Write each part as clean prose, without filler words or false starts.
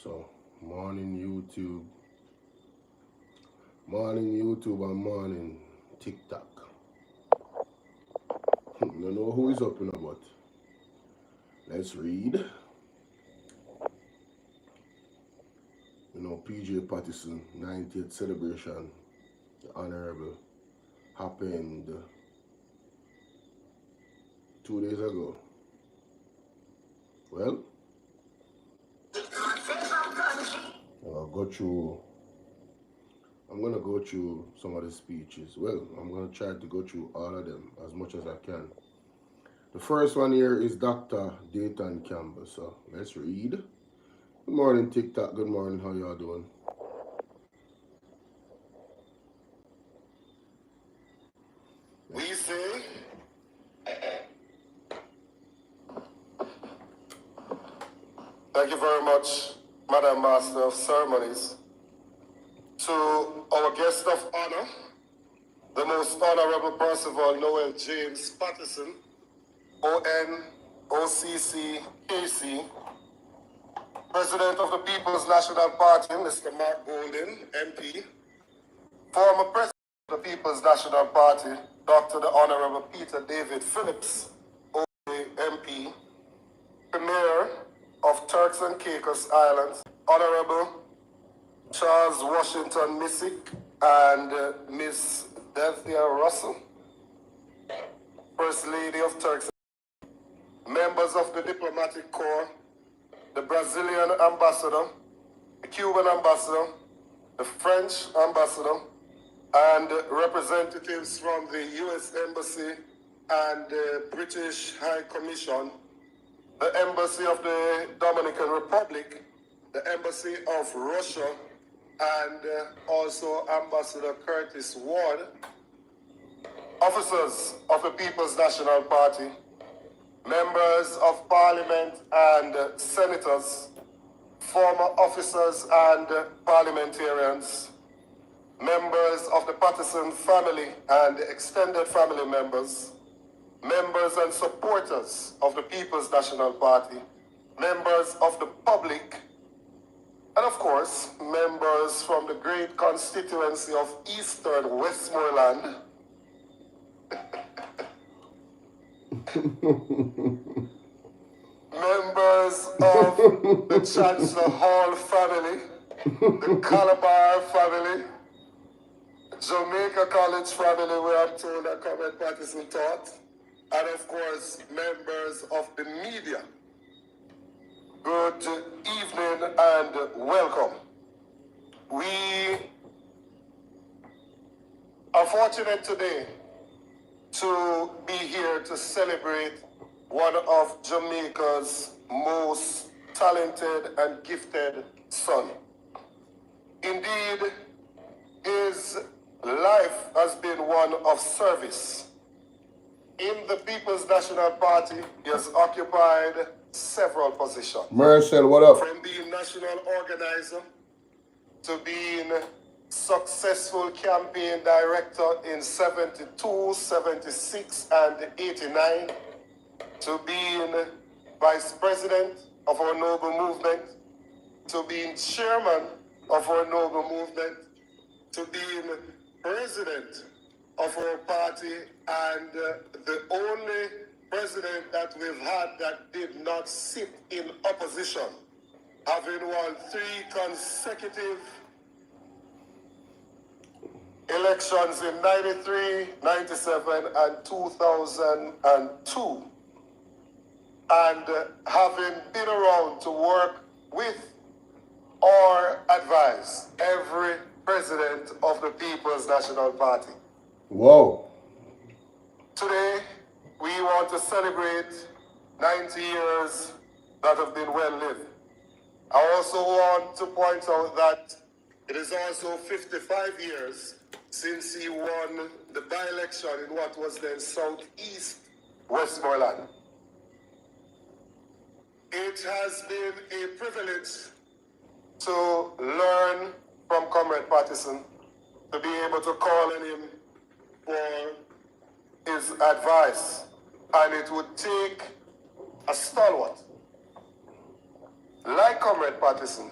So, morning YouTube and morning TikTok. Don't know who is up in about. Let's read. PJ Patterson 90th celebration, the honorable, happened 2 days ago. Well, I'm gonna go through some of the speeches. Well, I'm gonna try to go through all of them as much as I can. The first one here is Dr. Dayton Campbell. So let's read. Good morning, TikTok. Good morning. How y'all doing? We say, thank you very much, Madam Master of Ceremonies. To our guest of honor, the most honorable Percival Noel James Patterson, ON, OCC, KC, President of the People's National Party, Mr. Mark Golden, MP, former President of the People's National Party, Dr. the Honorable Peter David Phillips, OA MP, Premier of Turks and Caicos Islands, Honorable Charles Washington Missick and Miss Delthea Russell, First Lady of Turks, members of the Diplomatic Corps, the Brazilian Ambassador, the Cuban Ambassador, the French Ambassador, and representatives from the U.S. Embassy and the British High Commission, the Embassy of the Dominican Republic, the Embassy of Russia, and also Ambassador Curtis Ward, officers of the People's National Party, members of Parliament and senators, former officers and parliamentarians, members of the Patterson family and extended family members, members and supporters of the People's National Party, members of the public, and of course, members from the great constituency of Eastern Westmoreland, members of the Chancellor Hall family, the Calabar family, Jamaica College family, where I'm told that Comrade Patterson taught, and of course, members of the media. Good evening and welcome. We are fortunate today to be here to celebrate one of Jamaica's most talented and gifted son. Indeed, his life has been one of service. In the People's National Party, he has occupied several positions. Marcel, what up? From being national organizer to being successful campaign director in 72, 76, and 89, to being vice president of our noble movement, to being chairman of our noble movement, to being president of our party, and the only president that we've had that did not sit in opposition, having won 3 consecutive elections in 93, 97, and 2002, and having been around to work with or advise every president of the People's National Party. Whoa. Today, we want to celebrate 90 years that have been well lived. I also want to point out that it is also 55 years since he won the by-election in what was then Southeast Westmoreland. It has been a privilege to learn from Comrade Patterson, to be able to call on him for his advice. And it would take a stalwart like Comrade Patterson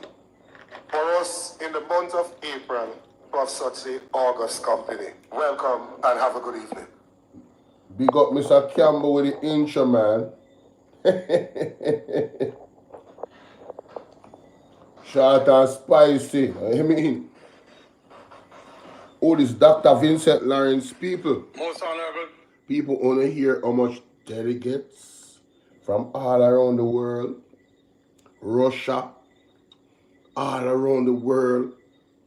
for us in the month of April to have such an August company. Welcome and have a good evening. Big up Mr. Campbell with the intro, man. Short and spicy. I mean, oh, this Dr. Vincent Lawrence people. Most honorable. People only hear how much delegates from all around the world, Russia, all around the world.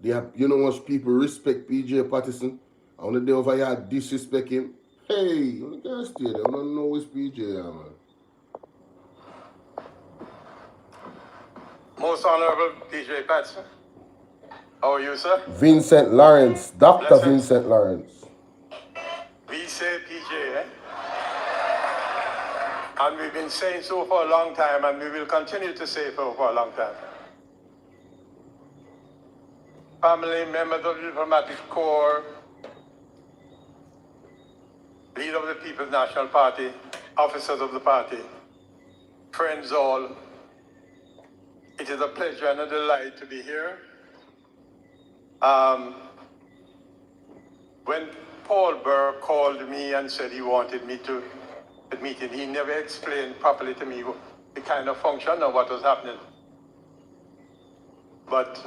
They have, you know, once people respect PJ Patterson, on the day over here disrespect him. Hey, you can't stay there. I don't know who's PJ, man. Most honorable PJ Patterson. How are you, sir? Vincent Lawrence, Dr. Blessings. Vincent Lawrence. We say PJ, eh? And we've been saying so for a long time, and we will continue to say so for a long time. Family, members of the diplomatic corps, leader of the People's National Party, officers of the party, friends all, it is a pleasure and a delight to be here. When Paul Burr called me and said he wanted me to meet him, he never explained properly to me the kind of function or what was happening. But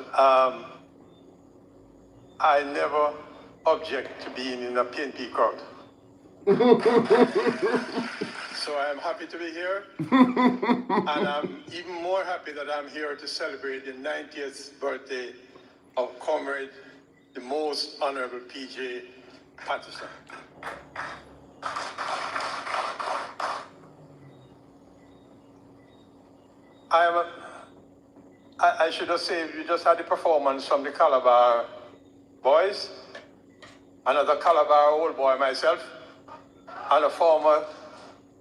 I never object to being in a PNP crowd. So I am happy to be here, and I'm even more happy that I'm here to celebrate the 90th birthday of Comrade, the most honorable PJ Patterson. I should have said, we just had a performance from the Calabar boys, another Calabar old boy myself, and a former,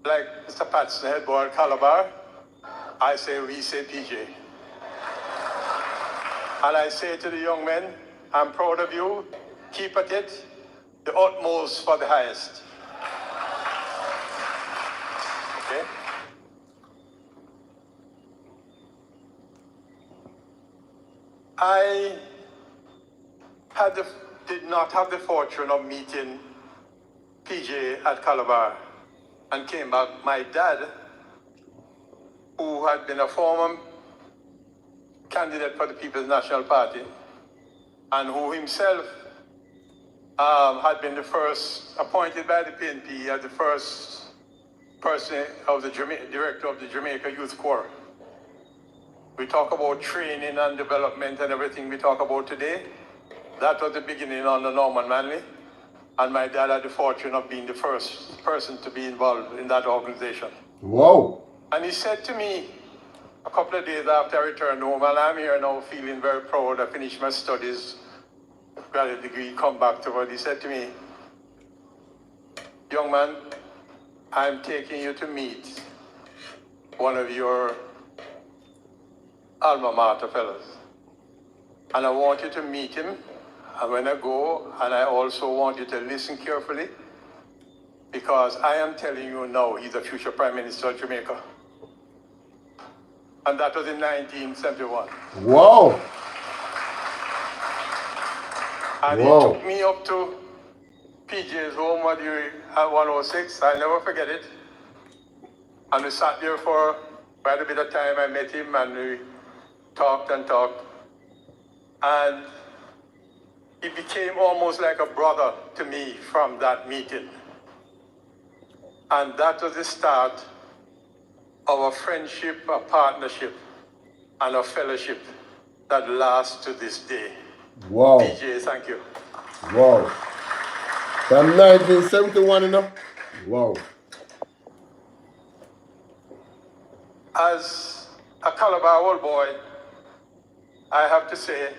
like Mr. Patterson, head boy at Calabar. I say, we say PJ. And I say to the young men, I'm proud of you, keep at it, the utmost for the highest. Okay? I did not have the fortune of meeting PJ at Calabar and came back. My dad, who had been a former candidate for the People's National Party and who himself had been the first, appointed by the PNP as the first person of the director of the Jamaica Youth Corps. We talk about training and development and everything we talk about today. That was the beginning under Norman Manley. And my dad had the fortune of being the first person to be involved in that organization. Whoa. And he said to me a couple of days after I returned home, and I'm here now feeling very proud. I finished my studies, got a degree, come back to what he said to me, young man, I'm taking you to meet one of your alma mater fellows. And I want you to meet him. And when I go, and I also want you to listen carefully, because I am telling you now, he's the future Prime Minister of Jamaica. And that was in 1971. Whoa. And Whoa. he took me up to PJ's home at 106. I'll never forget it. And we sat there for quite a bit of time. I met him and we talked and talked. And he became almost like a brother to me from that meeting. And that was the start of a friendship, a partnership, and a fellowship that lasts to this day. Wow. PJ, thank you. Wow. From 1971, you know? Wow. As a Calabar old boy, I have to say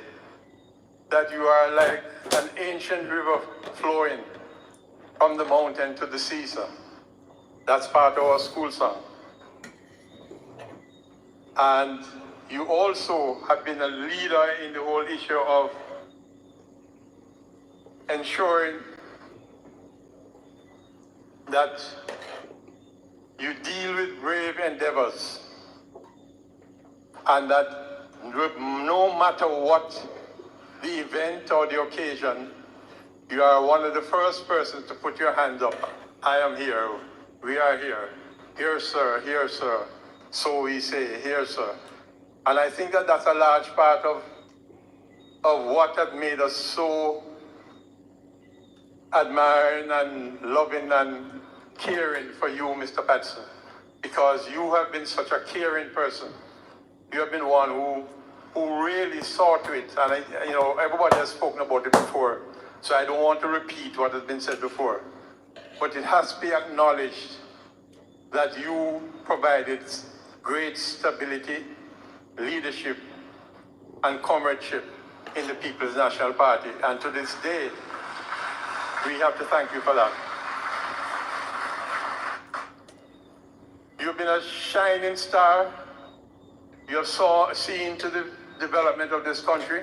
that you are like an ancient river flowing from the mountain to the sea, sir. That's part of our school song. And you also have been a leader in the whole issue of ensuring that you deal with brave endeavors and that no matter what the event or the occasion, you are one of the first persons to put your hands up. I am here. We are here. Here, sir. Here, sir. So we say, here, sir. And I think that that's a large part of what has made us so admiring and loving and caring for you, Mr. Patterson, because you have been such a caring person. You have been one who really saw to it, and everybody has spoken about it before, so I don't want to repeat what has been said before. But it has to be acknowledged that you provided great stability, leadership, and comradeship in the People's National Party, and to this day, we have to thank you for that. You've been a shining star. You have seen to the development of this country.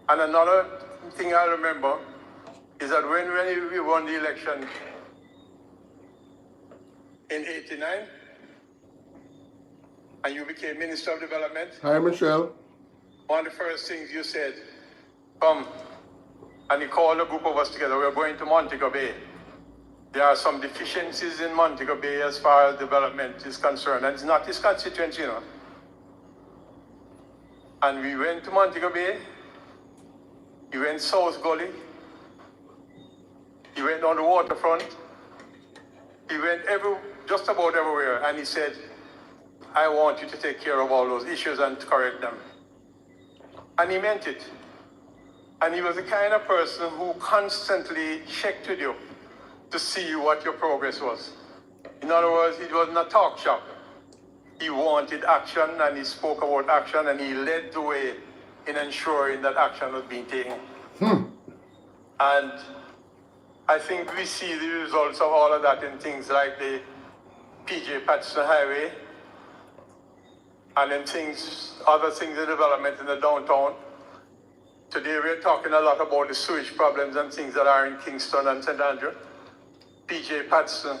And another thing I remember is that when we won the election in '89, and you became Minister of Development. Hi, Michelle. One of the first things you said, come, and you called a group of us together. We're going to Montego Bay. There are some deficiencies in Montego Bay as far as development is concerned, and it's not his constituency, And we went to Montego Bay. He went South Gully. He went on the waterfront. He went just about everywhere, and he said, I want you to take care of all those issues and correct them. And he meant it. And he was the kind of person who constantly checked with you to see what your progress was. In other words, it wasn't a talk shop. He wanted action, and he spoke about action, and he led the way in ensuring that action was being taken. And I think we see the results of all of that in things like the P.J. Patterson Highway, and in other things, the development in the downtown. Today we're talking a lot about the sewage problems and things that are in Kingston and St. Andrew. P.J. Patterson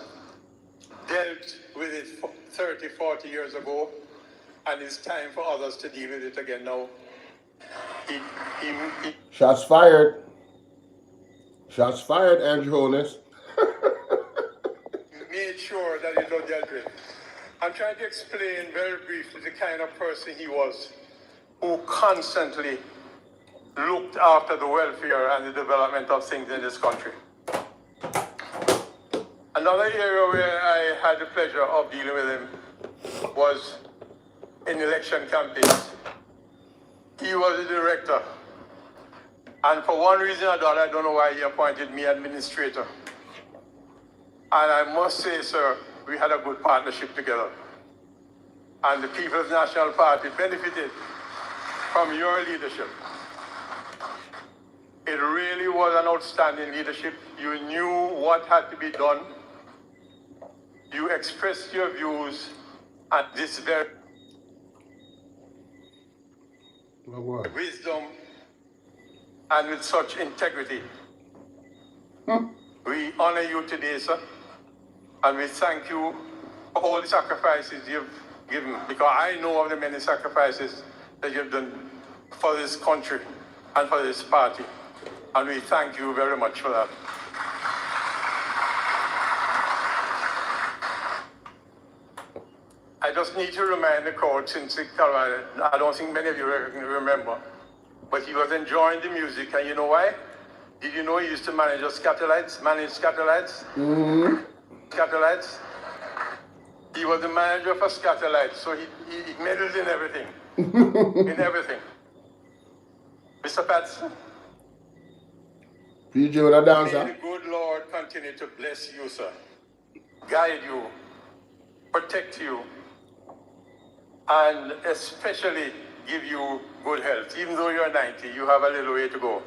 dealt with it 30, 40 years ago, and it's time for others to deal with it again now. He Shots fired. Shots fired, Andrew Holness. made sure that it was dealt with. I'm trying to explain very briefly the kind of person he was, who constantly looked after the welfare and the development of things in this country. Another area where I had the pleasure of dealing with him was in election campaigns. He was the director. And for one reason or another, I don't know why he appointed me administrator. And I must say, sir, we had a good partnership together. And the People's National Party benefited from your leadership. It really was an outstanding leadership. You knew what had to be done. You expressed your views at this very wisdom and with such integrity. We honor you today, sir, and we thank you for all the sacrifices you've given, because I know of the many sacrifices that you've done for this country and for this party, and we thank you very much for that. I just need to remind the crowd, since I don't think many of you remember, but he was enjoying the music, and you know why? Did you know he used to manage Scatterlights? Mm-hmm. Scatterlights? He was the manager for Scatterlights, so he meddled in everything. In everything. Mr. Patterson? PJ with a dancer. May the good Lord continue to bless you, sir. Guide you. Protect you. And especially give you good health. Even though you're 90, you have a little way to go.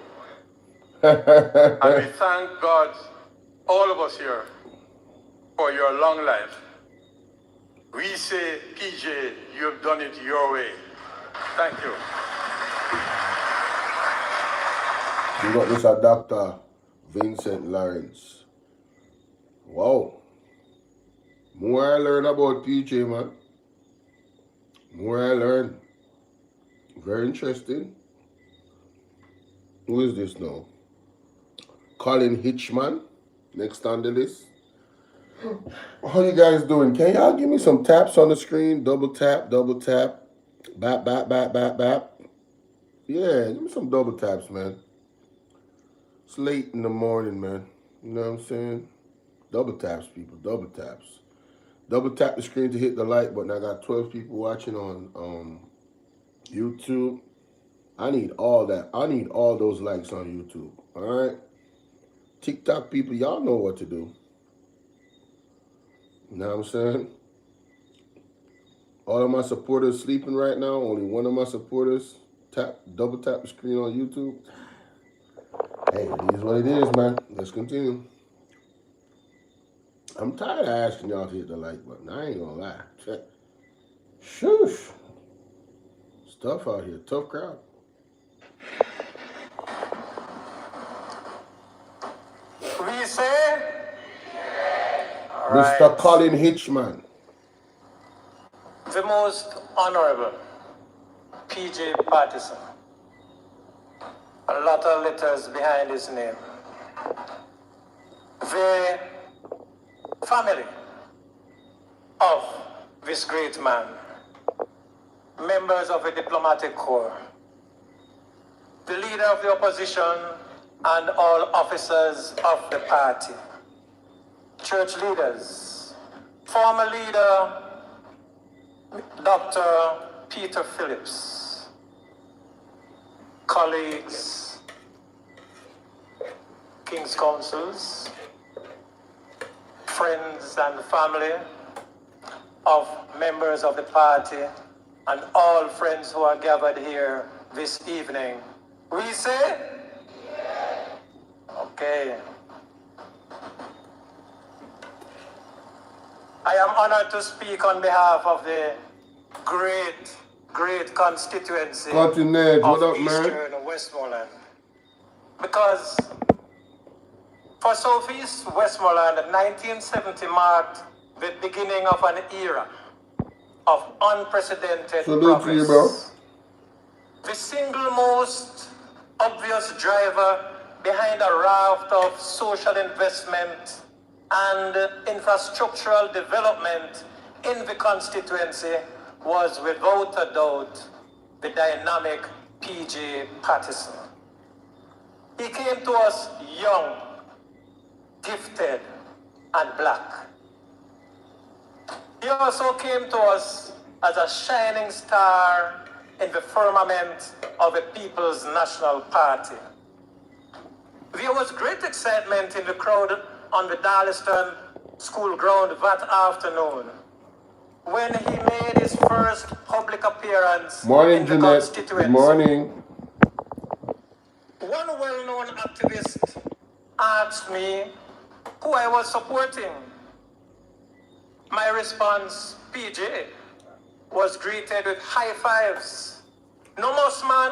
And we thank God, all of us here, for your long life. We say, PJ, you have done it your way. Thank you. You got this at Dr. Vincent Lawrence. Wow. More I learn about PJ, man. More I learn. Very interesting. Who is this now? Colin Hitchman. Next on the list. How you guys doing? Can y'all give me some taps on the screen? Double tap, double tap. Bap, bap, bap, bap, bap. Yeah, give me some double taps, man. It's late in the morning, man. You know what I'm saying? Double taps, people. Double taps. Double tap the screen to hit the like button. I got 12 people watching on YouTube. I need all that. I need all those likes on YouTube. All right? TikTok people, y'all know what to do. You know what I'm saying? All of my supporters sleeping right now. Only one of my supporters double tap the screen on YouTube. Hey, it is what it is, man. Let's continue. I'm tired of asking y'all to hit the like button. I ain't gonna lie. Shoosh. Stuff out here. Tough crowd. We say? Mr. Colin Hitchman. The most honorable P.J. Patterson. A lot of letters behind his name. The family of this great man, members of the diplomatic corps, the leader of the opposition, and all officers of the party, church leaders, former leader Dr. Peter Phillips, colleagues, King's councils, friends and family of members of the party, and all friends who are gathered here this evening. We say? Okay. I am honored to speak on behalf of the great constituency of Eastern Westmoreland. Because for Southeast Westmoreland, 1970 marked the beginning of an era of unprecedented progress. Bro. The single most obvious driver behind a raft of social investment and infrastructural development in the constituency was without a doubt the dynamic P.J. Patterson. He came to us young, gifted, and black. He also came to us as a shining star in the firmament of the People's National Party. There was great excitement in the crowd on the Darlington School ground that afternoon when he made his first public appearance in the constituency. Good morning. One well-known activist asked me who I was supporting. My response, PJ, was greeted with high fives. No more, man.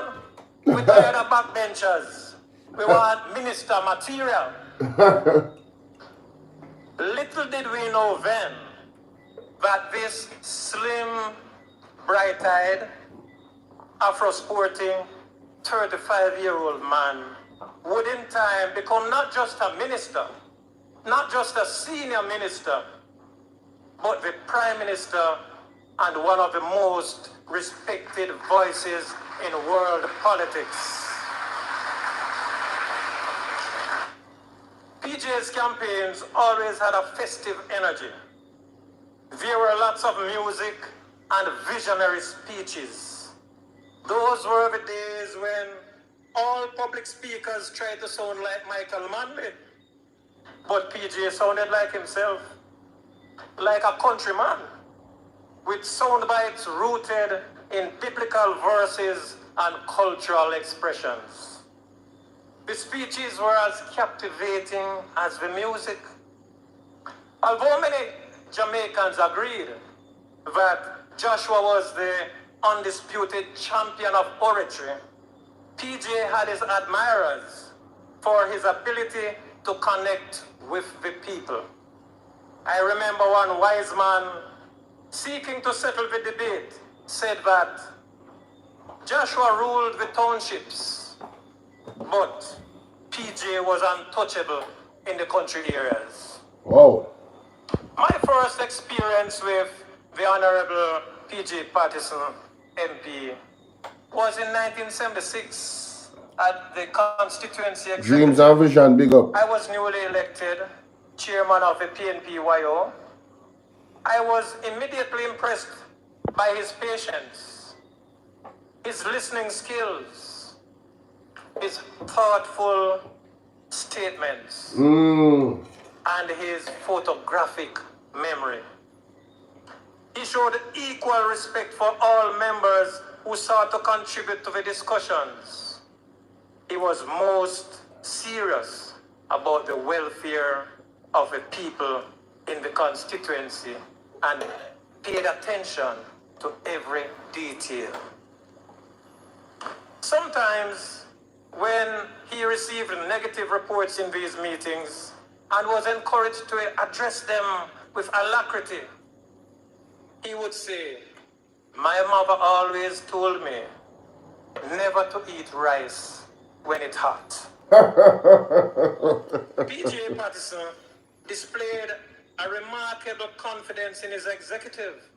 We tired of backbenchers. We want minister material. Little did we know then that this slim, bright-eyed, Afro-sporting, 35-year-old man would in time become not just a minister, not just a senior minister, but the Prime Minister and one of the most respected voices in world politics. PJ's campaigns always had a festive energy. There were lots of music and visionary speeches. Those were the days when all public speakers tried to sound like Michael Manley. But PJ sounded like himself, like a countryman, with sound bites rooted in biblical verses and cultural expressions. The speeches were as captivating as the music. Although many Jamaicans agreed that Joshua was the undisputed champion of oratory, PJ had his admirers for his ability to connect with the people. I remember one wise man, seeking to settle the debate, said that Joshua ruled the townships, but PJ was untouchable in the country areas. Whoa. My first experience with the Honorable PJ Patterson, MP, was in 1976 at the constituency executive. Dreams and vision, big up. I was newly elected chairman of the PNP-YO. I was immediately impressed by his patience, his listening skills, his thoughtful statements, and his photographic memory. He showed equal respect for all members who sought to contribute to the discussions. He was most serious about the welfare of the people in the constituency and paid attention to every detail. Sometimes, when he received negative reports in these meetings and was encouraged to address them with alacrity, he would say, "My mother always told me never to eat rice when it's hot." PJ Patterson displayed a remarkable confidence in his executive.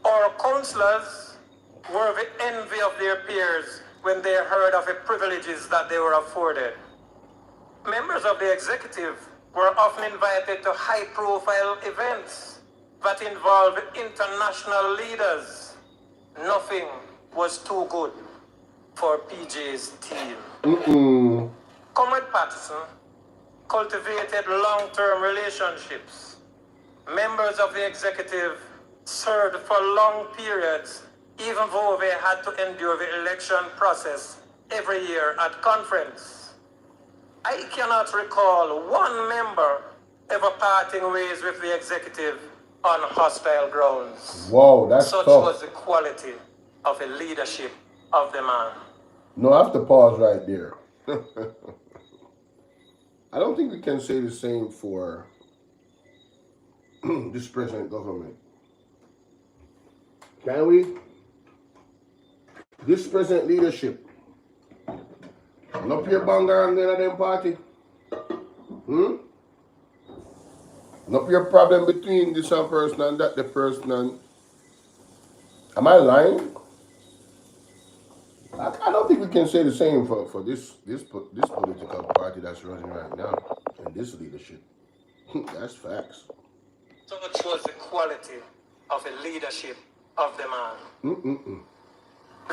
Our councillors were the envy of their peers when they heard of the privileges that they were afforded. Members of the executive were often invited to high-profile events that involved international leaders. Nothing was too good for PJ's team. Comrade Patterson cultivated long-term relationships. Members of the executive served for long periods, even though they had to endure the election process every year at conference. I cannot recall one member ever parting ways with the executive on hostile grounds. Whoa, that's Such tough. was the quality of the leadership of the man. No, I have to pause right there. I don't think we can say the same for this present government. Can we? This present leadership. Not your banger and then of them party. Not your problem between this one person and that the person and... Am I lying? I don't think we can say the same for this political party that's running right now and this leadership. That's facts. Such was the quality of the leadership of the man.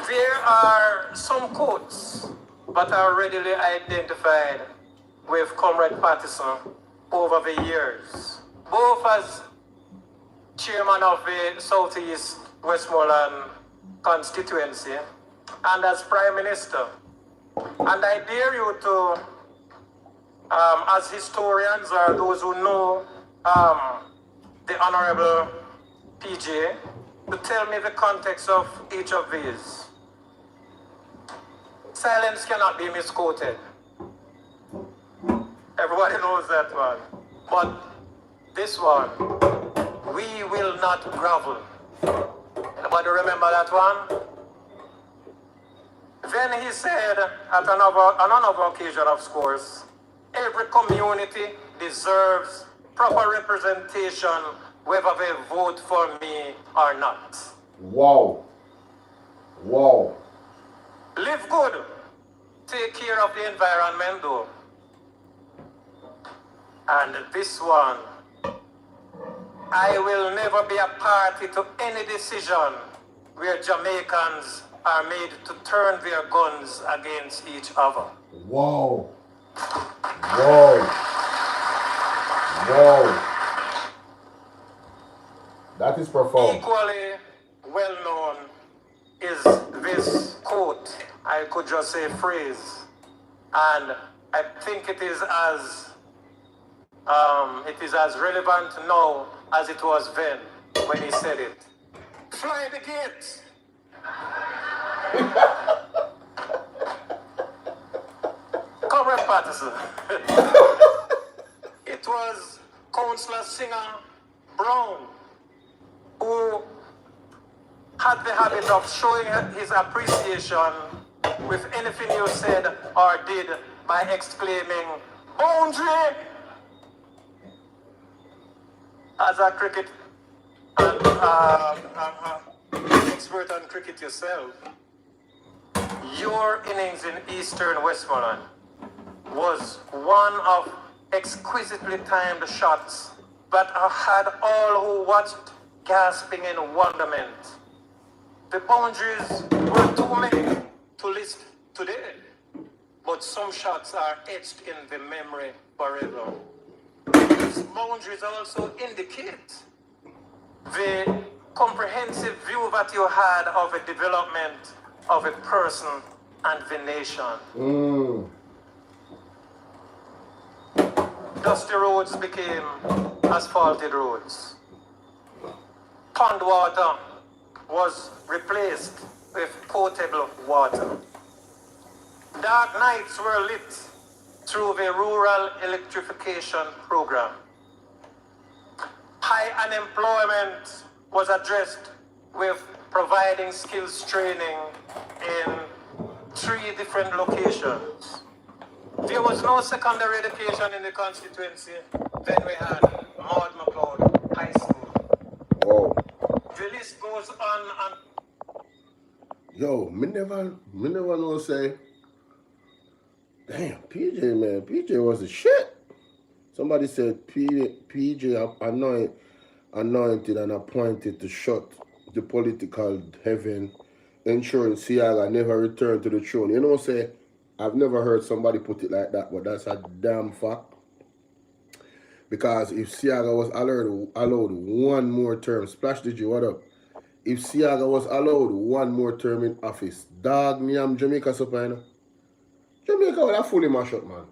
There are some quotes that are readily identified with Comrade Patterson over the years, both as chairman of the Southeast Westmoreland constituency and as Prime Minister. And I dare you to, as historians or those who know the Honorable PJ, to tell me the context of each of these. Silence cannot be misquoted. Everybody knows that one. But this one, we will not grovel. Anybody remember that one? Then he said, at another occasion, of course, every community deserves proper representation, whether they vote for me or not. Wow. Wow. Live good. Take care of the environment, though. And this one, I will never be a party to any decision where Jamaicans are made to turn their guns against each other. Whoa. Whoa. Whoa. That is profound. Equally well known is this quote, I could just say phrase, and I think it is as relevant now as it was then when he said it. Fly the gate. Comrade Patterson. It was Councillor Singer Brown who had the habit of showing his appreciation with anything you said or did by exclaiming, "Boundary!" As a cricket and expert on cricket yourself, your innings in Eastern Westmoreland was one of exquisitely timed shots that had all who watched gasping in wonderment. The boundaries were too many to list today, but some shots are etched in the memory forever. These boundaries also indicate the comprehensive view that you had of the development of a person and the nation. Dusty roads became asphalted roads. Pond water was replaced with potable water. Dark nights were lit through the rural electrification program. High unemployment was addressed with providing skills training in 3 different locations. There was no secondary education in the constituency. Then we had Maud McLeod High School. Whoa. The list goes on and... Yo, me never know say, damn, PJ, man, PJ was a shit. Somebody said PJ anointed and appointed to shut the political heaven, ensuring Siaga never returned to the throne. You know, say, I've never heard somebody put it like that, but that's a damn fact. Because if Siaga was allowed one more term, Splash Digi, what up? If Siaga was allowed one more term in office, dog, me am Jamaica supplier. Jamaica would have fully mashed up, man.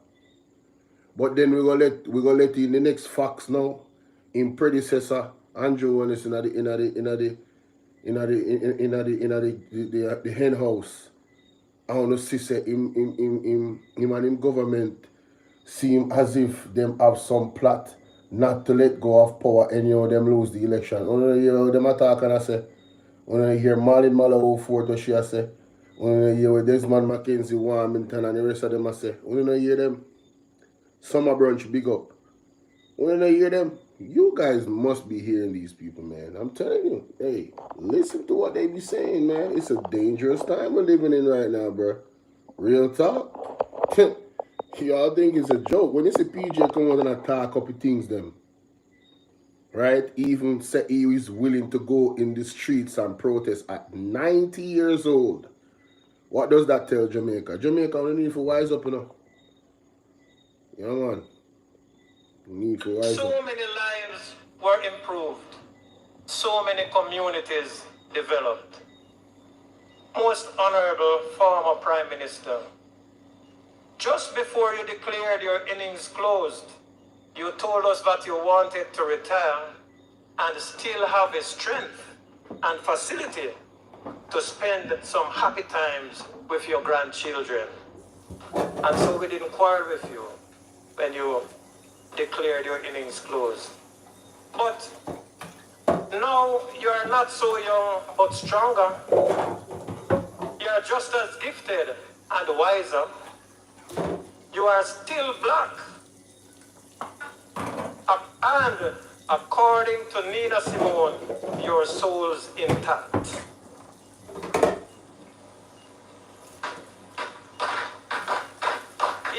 But then we gonna let in the next facts now. In predecessor, Andrew was in the hen house. I want to see say him and him government seem as if them have some plot not to let go of power and them lose the election. When you hear them attack and I say, when you hear Marlon Mallow Fort what she say, when you hear Desmond Mackenzie, Warmington and the rest of them I say, when you hear them, Summer Brunch big up. When you hear them, you guys must be hearing these people, man. I'm telling you, hey, listen to what they be saying, man. It's a dangerous time we're living in right now, bro. Real talk. Y'all think it's a joke. When you see PJ come out and attack up things, them, right? Even say he is willing to go in the streets and protest at 90 years old. What does that tell Jamaica? Jamaica, we need to wise up, you know. Yeah, man. So many lives were improved. So many communities developed. Most Honorable former Prime Minister, just before you declared your innings closed, you told us that you wanted to retire and still have the strength and facility to spend some happy times with your grandchildren. And so we didn't quarrel with you when you declared your innings closed. But now you're not so young but stronger. You're just as gifted and wiser. You are still black. And according to Nina Simone, your soul's intact.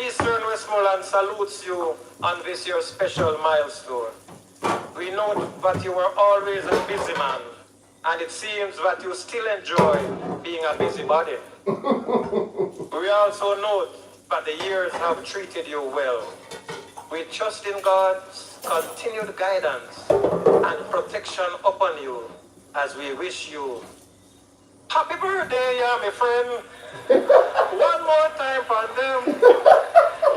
Eastern Westmoreland salutes you on this your special milestone. We know that you were always a busy man, and it seems that you still enjoy being a busybody. We also note that the years have treated you well. We trust in God's continued guidance and protection upon you as we wish you happy birthday, yeah, my friend. One more time for them.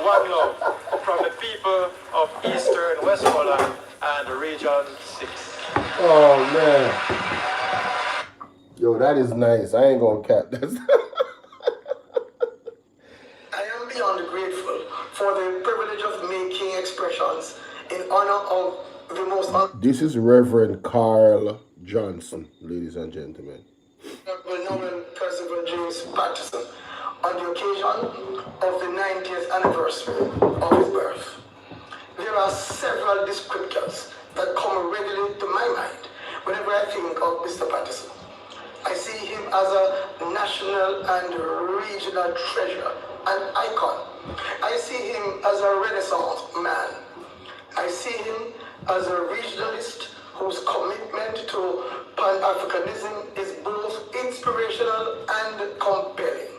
One love from the people of Eastern Westmoreland and Region 6. Oh, man. Yo, that is nice. I ain't gonna cap. That's I am beyond grateful for the privilege of making expressions in honor of the most... This is Reverend Carl Johnson, ladies and gentlemen. Nolan Percival James Patterson on the occasion of the 90th anniversary of his birth. There are several descriptors that come readily to my mind whenever I think of Mr. Patterson. I see him as a national and regional treasure, an icon. I see him as a Renaissance man. I see him as a regionalist whose commitment to Pan-Africanism is both inspirational and compelling.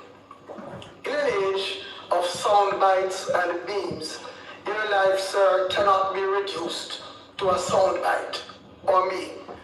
In an age of sound bites and beams, your life, sir, cannot be reduced to a sound bite or meme.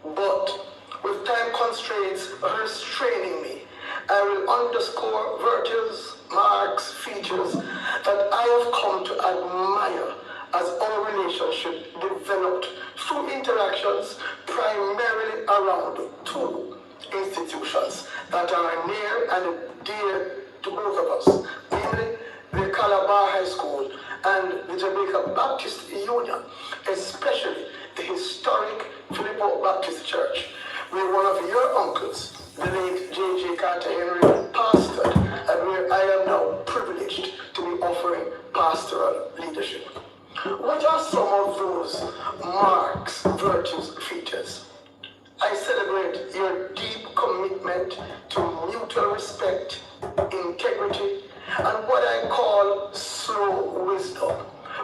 But with time constraints restraining me, I will underscore virtues, marks, features that I have come to admire as our relationship developed through interactions primarily around two institutions that are near and dear to both of us, namely the Calabar High School and the Jamaica Baptist Union, especially the historic Phillips Baptist Church, where one of your uncles, the late J.J. Carter Henry, pastored, and where I am now privileged to be offering pastoral leadership. What are some of those marks, virtues, features? I celebrate your deep commitment to mutual respect, integrity, and what I call slow wisdom,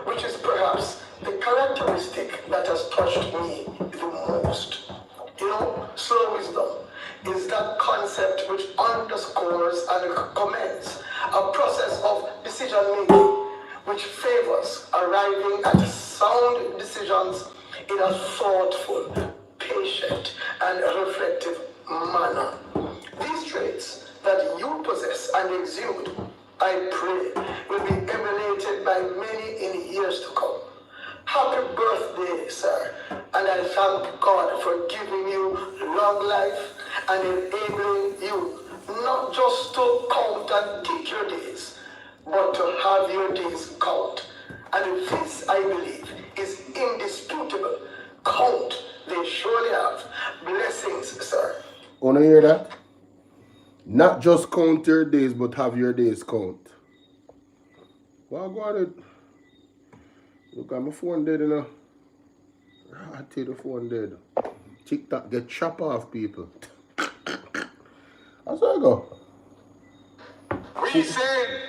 which is perhaps the characteristic that has touched me the most. You know, slow wisdom is that concept which underscores and commends a process of decision making which favors arriving at sound decisions in a thoughtful, patient, and reflective manner. These traits that you possess and exude, I pray, will be emulated by many in years to come. Happy birthday, sir, and I thank God for giving you long life and enabling you not just to count and tick your days, but to have your days count. And this, I believe, is indisputable. Count, they surely have. Blessings, sir. Wanna hear that? Not just count your days, but have your days count. Well, go ahead. Look at my phone dead, you know. I tell the phone dead. TikTok get chop off people. That's how I go. We say,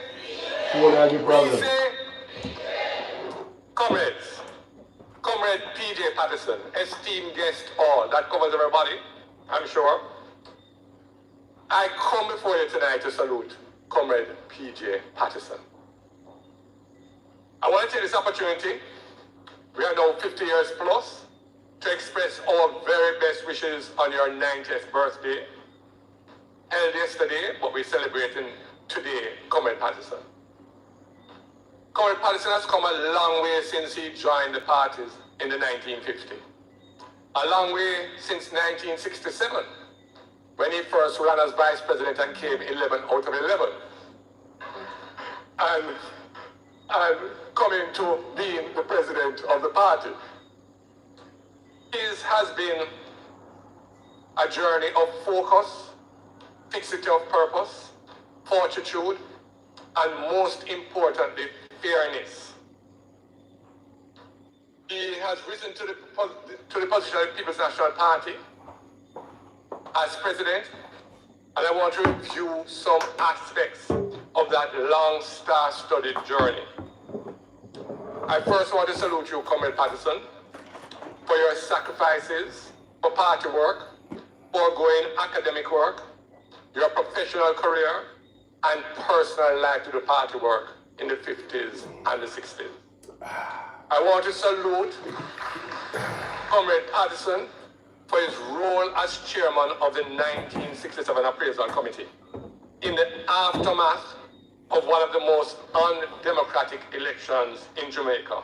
Comrade PJ Patterson, esteemed guest all, that covers everybody, I'm sure. I come before you tonight to salute Comrade PJ Patterson. I want to take this opportunity, we are now 50 years plus, to express our very best wishes on your 90th birthday. Held yesterday, but we're celebrating today, Comrade Patterson. Comrade Patterson has come a long way since he joined the parties in the 1950s. A long way since 1967, when he first ran as vice president and came 11 out of 11. And coming to being the president of the party. His has been a journey of focus, fixity of purpose, fortitude, and most importantly, fairness. He has risen to the position of the People's National Party as president, and I want to review some aspects of that long star-studded journey. I first want to salute you, Comrade Patterson, for your sacrifices for party work, foregoing academic work, your professional career, and personal life to the party work in the 50s and the 60s. I want to salute Comrade Patterson for his role as chairman of the 1967 Appraisal Committee in the aftermath of one of the most undemocratic elections in Jamaica.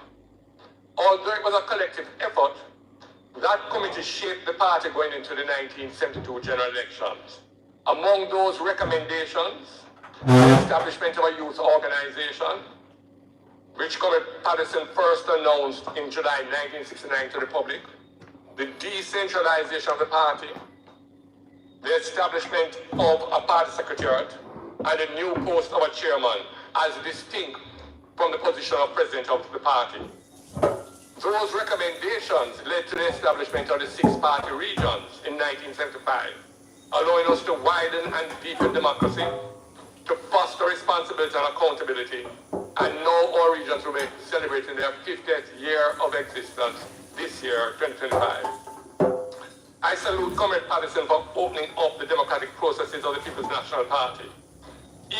Although it was a collective effort, that committee shaped the party going into the 1972 general elections. Among those recommendations, the establishment of a youth organization, which Comrade Patterson first announced in July 1969 to the public, the decentralization of the party, the establishment of a party secretariat and a new post of a chairman as distinct from the position of president of the party. Those recommendations led to the establishment of the 6-party regions in 1975, allowing us to widen and deepen democracy, to foster responsibility and accountability, and now our regions will be celebrating their 50th year of existence this year, 2025. I salute Comrade Patterson for opening up the democratic processes of the People's National Party,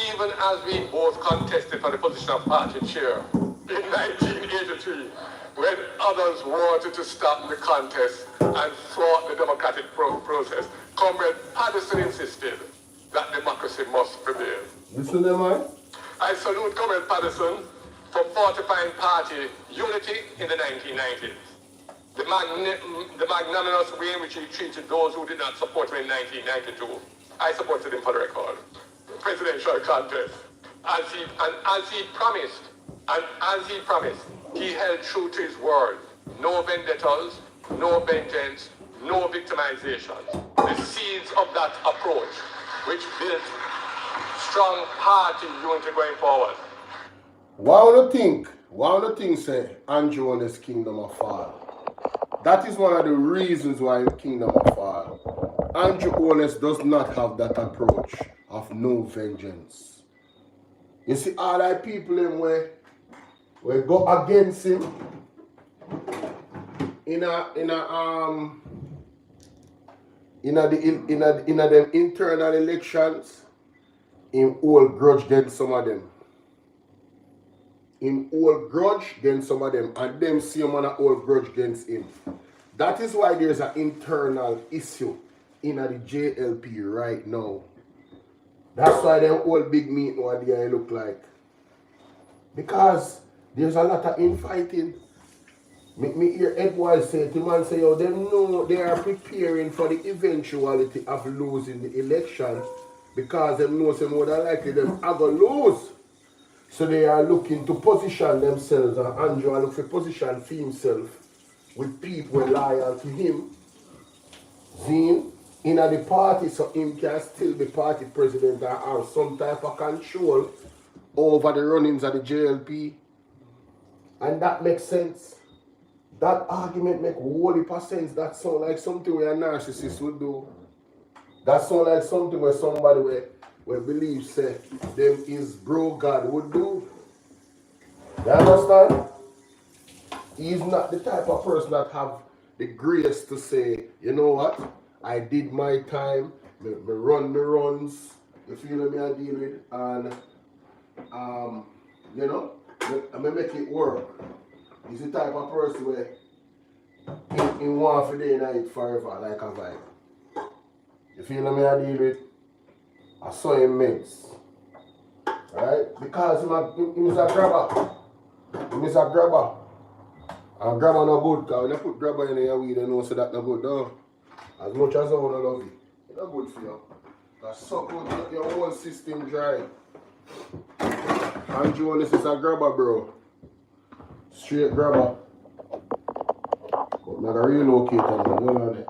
even as we both contested for the position of party chair in 1983, when others wanted to stop the contest and thwart the democratic process. Comrade Patterson insisted that democracy must prevail. Listen to man. I salute Comrade Patterson for fortifying party unity in the 1990s. The magnanimous way in which he treated those who did not support him in 1992. I supported him for the record. Presidential contest. As he promised, he held true to his word. No vendettas, no vengeance, no victimization. The seeds of that approach, which built strong party unity going forward. Why would you think say Andrew and his kingdom of fall? That is one of the reasons why the kingdom of fall. Andrew Owens does not have that approach of no vengeance. You see, all that people in where go against him in them internal elections, him hold grudge against some of them. Him hold grudge against some of them, and them same man hold grudge against him. That is why there's an internal issue in the JLP right now. That's why them old big meat what they look like. Because there's a lot of infighting. Me hear Edward say to man say, yo, them know they are preparing for the eventuality of losing the election because them know some more than likely them are going to lose. So they are looking to position themselves, and Andrew are looking for position for himself with people loyal to him. Zine in the party, so him can still be party president and have some type of control over the runnings of the JLP. And that makes sense. That argument makes whole heap of sense. That sounds like something where a narcissist would do. That sounds like something where somebody where believes say them is bro God would do. You understand? He's not the type of person that have the grace to say, you know what? I did my time, me run my runs, you feel me I deal with, and you know, I make it work. He's the type of person where he want for day night forever, like a vibe. You feel me I deal with? I saw him mix. Right? Because he is a grabber. He is a grabber. And grabber no good, because when you put grabber in your weed, you know so that no good, though. As much as I want to love it, it's not good for you. Because suck out your whole system dry. Andrew, this is a grabber, bro. Straight grabber. But not a relocator, no. Hold on it.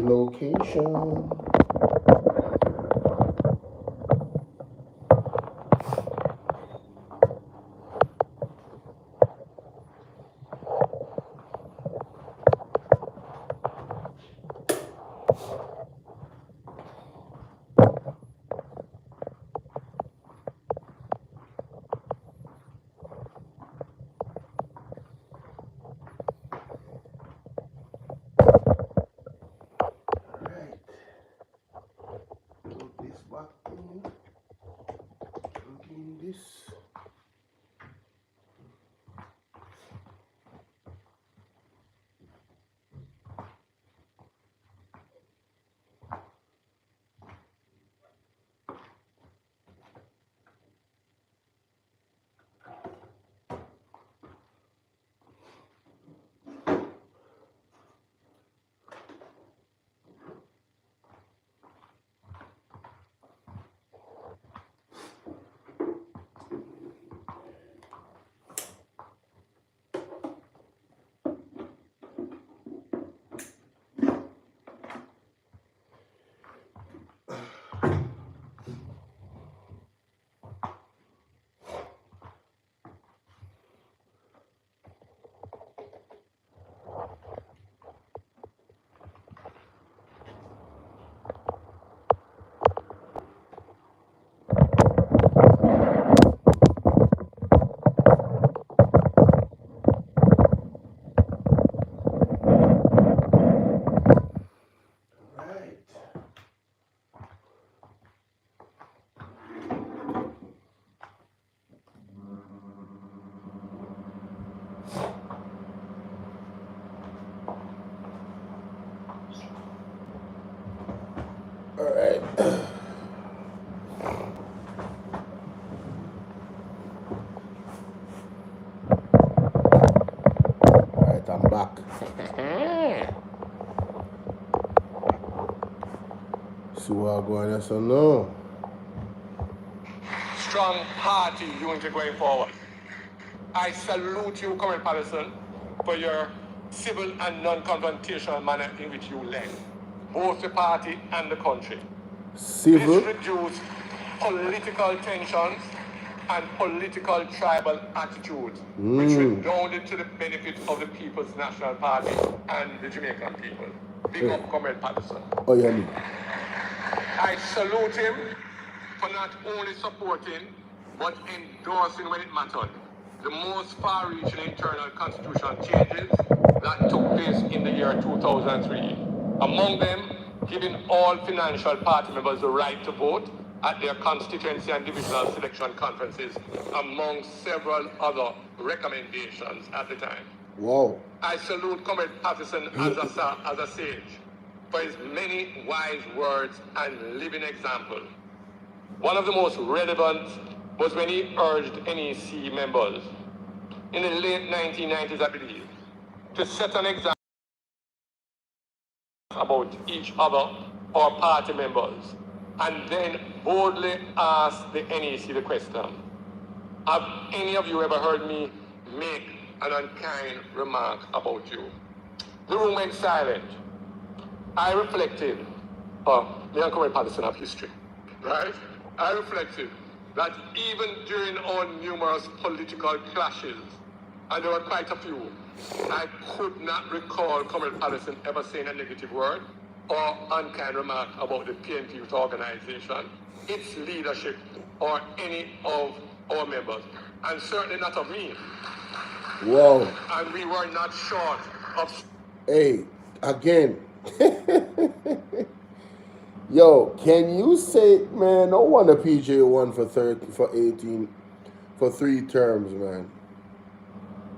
Relocation. See what I'm going to say no. Strong party unity going forward. I salute you, Colin Patterson, for your civil and non-confrontational manner in which you led both the party and the country. Civil? This reduced political tensions and political tribal attitudes, which redounded to the benefit of the People's National Party and the Jamaican people. Big up, Comrade Patterson. Oh, yeah. I salute him for not only supporting, but endorsing when it mattered the most far-reaching internal constitutional changes that took place in the year 2003. Among them, giving all financial party members the right to vote at their constituency and divisional selection conferences, among several other recommendations at the time. Wow. I salute Comrade Patterson as a sage for his many wise words and living example. One of the most relevant was when he urged NEC members in the late 1990s, I believe, to set an example about each other or party members, and then boldly ask the NEC the question, have any of you ever heard me make an unkind remark about you? The room went silent. I reflected, me and Colin Patterson have history, right? I reflected that even during our numerous political clashes, and there were quite a few, I could not recall Colin Patterson ever saying a negative word or unkind remark about the PNP Youth Organization, its leadership, or any of our members, and certainly not of me. Whoa. And we were not short of... Hey, again. Yo, can you say, man, no wonder PJ won for 18 for 3 terms, man.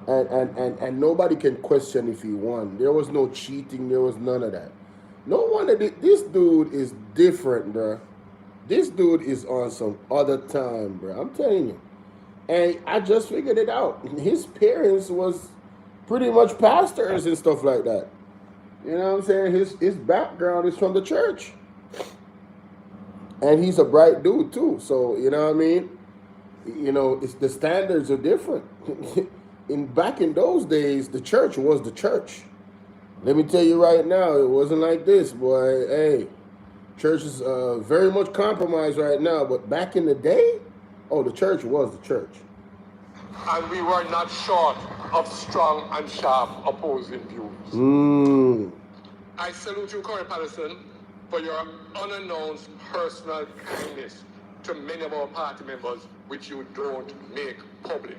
And nobody can question if he won. There was no cheating, there was none of that. No wonder this dude is different, bro. This dude is on some other time, bro. I'm telling you. And I just figured it out. His parents was pretty much pastors and stuff like that. You know what I'm saying? His background is from the church. And he's a bright dude too. So, you know what I mean? You know, the standards are different. Back in those days, the church was the church. Let me tell you right now, it wasn't like this, boy. Hey, church is very much compromised right now. But back in the day, oh, the church was the church. And we were not short of strong and sharp opposing views. I salute you, Colin Patterson, for your unannounced personal kindness to many of our party members, which you don't make public.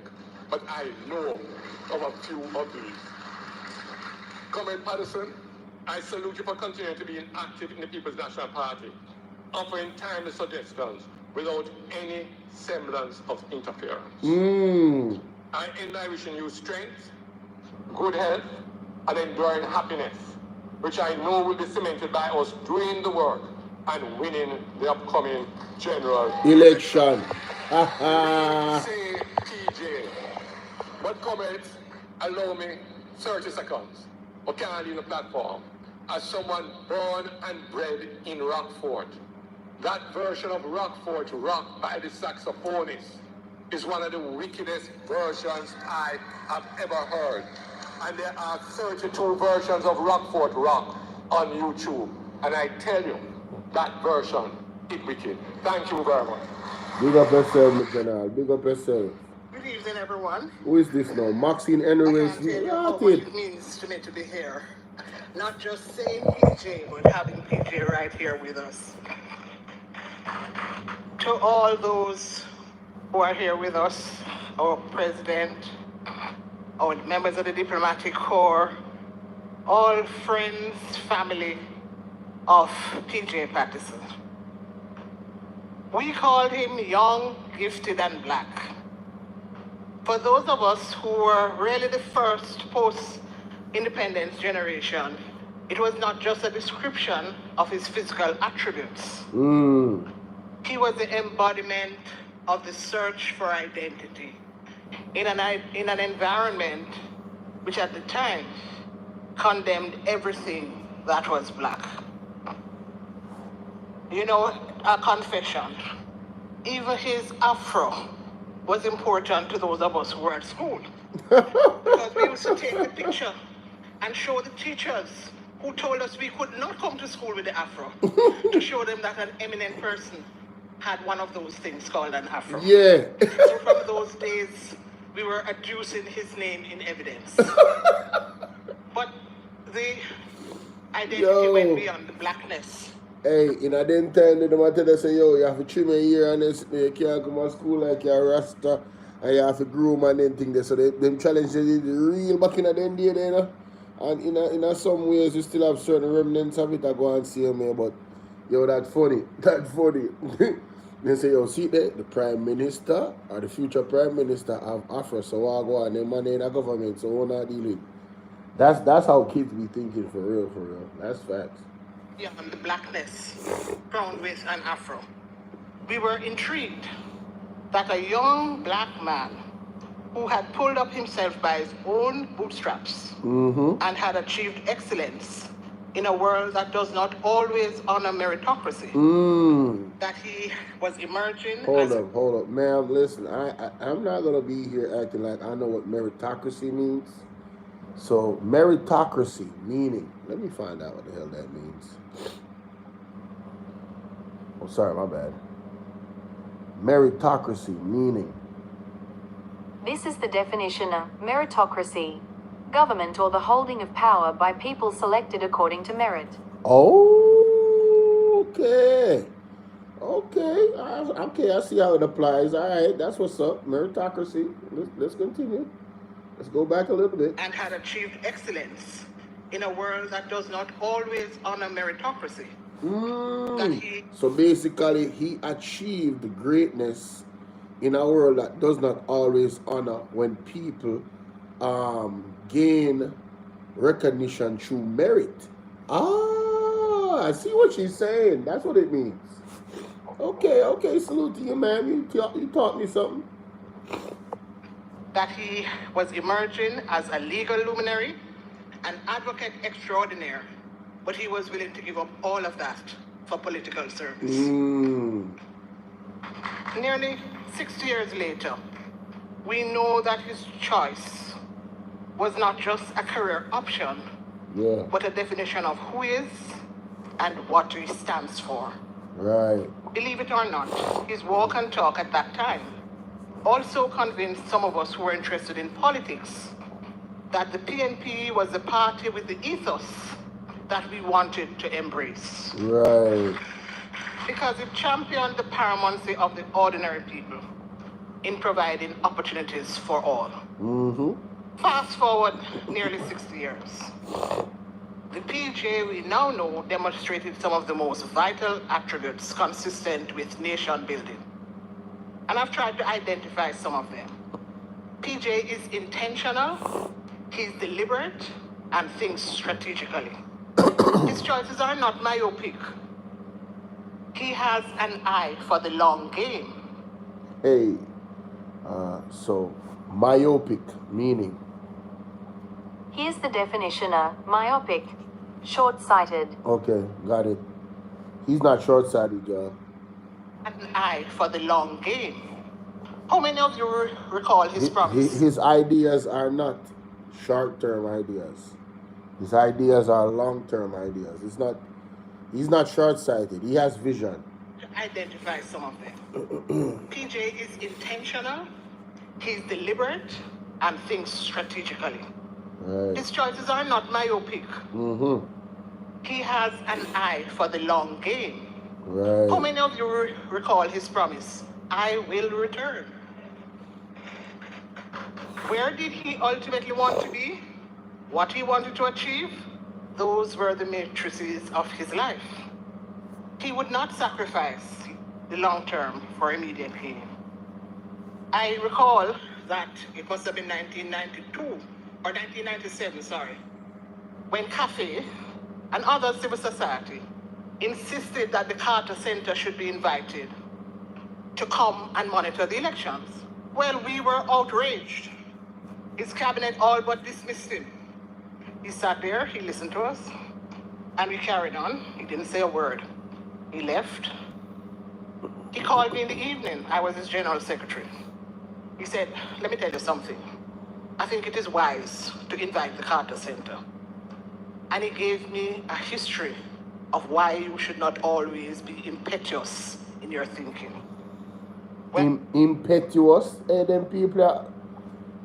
But I know of a few of these. Colin Patterson, I salute you for continuing to be active in the People's National Party, offering timely suggestions without any semblance of interference. I end by wishing you strength, good health, and enduring happiness, which I know will be cemented by us doing the work and winning the upcoming general election. Say PJ, but comments, allow me 30 seconds. I can't leave the platform. As someone born and bred in Rockfort, that version of Rockfort rocked by the saxophonist is one of the wickedest versions I have ever heard. And there are 32 versions of Rockfort rock on YouTube. And I tell you, that version is wicked. Thank you very much. Big up yourself, my general. Big up yourself. Good evening, everyone. Who is this now? Maxine Enriquez. I can't tell you how much it means to me to be here. Not just saying PJ, but having PJ right here with us. To all those who are here with us, our president, our members of the diplomatic corps, all friends, family of PJ Patterson. We called him young, gifted, and black. For those of us who were really the first post-independence generation, it was not just a description of his physical attributes. He was the embodiment of the search for identity in an environment which at the time condemned everything that was black. You know, a confession. Even his afro was important to those of us who were at school. Because we used to take the picture and show the teachers who told us we could not come to school with the afro to show them that an eminent person had one of those things called an afro. Yeah. So from those days, we were adducing his name in evidence. But the identity went beyond the blackness. Hey, in a den time, they don't tell us, say, yo, you have to trim your hair and then you can't come to school like you're a rasta and you have to groom and then thing there. So them challenges is real back in the day, you know. And in some ways, you still have certain remnants of it that go and see me, but yo, that's funny. That's funny. They say, yo, see the Prime Minister or the future Prime Minister have Afro, so I go and them man in the government, so we're not dealing. That's how kids be thinking for real, for real. That's facts. Beyond the blackness, crowned with an afro. We were intrigued that a young black man who had pulled up himself by his own bootstraps and had achieved excellence in a world that does not always honor meritocracy, that he was emerging. Hold up. Ma'am, listen, I'm not going to be here acting like I know what meritocracy means. So, meritocracy, meaning, let me find out what the hell that means. Oh, sorry, my bad. Meritocracy, meaning. This is the definition of meritocracy. Government or the holding of power by people selected according to merit. Oh, okay. Okay, I see how it applies. All right, that's what's up. Meritocracy. Let's continue. Let's go back a little bit. And had achieved excellence in a world that does not always honor meritocracy. So basically, he achieved greatness in a world that does not always honor when people gain recognition through merit. I see what she's saying. That's what it means. Okay, salute to you, ma'am. You taught me something. That he was emerging as a legal luminary, an advocate extraordinaire, but he was willing to give up all of that for political service. Nearly 60 years later, we know that his choice was not just a career option, but a definition of who he is and what he stands for. Right. Believe it or not, his walk and talk at that time also convinced some of us who were interested in politics that the PNP was the party with the ethos that we wanted to embrace. Right. Because it championed the paramountcy of the ordinary people in providing opportunities for all. Fast forward nearly 60 years. The PJ we now know demonstrated some of the most vital attributes consistent with nation building. And I've tried to identify some of them. PJ is intentional, he's deliberate, and thinks strategically. His choices are not myopic. He has an eye for the long game. Hey, so myopic, meaning? Here's the definition of myopic. Short-sighted. Okay, got it. He's not short-sighted, y'all. An eye for the long game. How many of you recall his promise? His ideas are not short-term ideas. His ideas are long-term ideas. He's not short-sighted. He has vision. To identify some of them. PJ is intentional, he's deliberate, and thinks strategically. Right. His choices are not myopic. He has an eye for the long game. Right. How many of you recall his promise? I will return. Where did he ultimately want to be? What he wanted to achieve? Those were the matrices of his life. He would not sacrifice the long term for immediate gain. I recall that it must have been 1992 or 1997, sorry, when CAFE and other civil society insisted that the Carter Center should be invited to come and monitor the elections. Well, we were outraged. His cabinet all but dismissed him. He sat there, he listened to us, and we carried on. He didn't say a word. He left. He called me in the evening. I was his general secretary. He said, let me tell you something. I think it is wise to invite the Carter Center. And he gave me a history of why you should not always be impetuous in your thinking. Impetuous? Them people are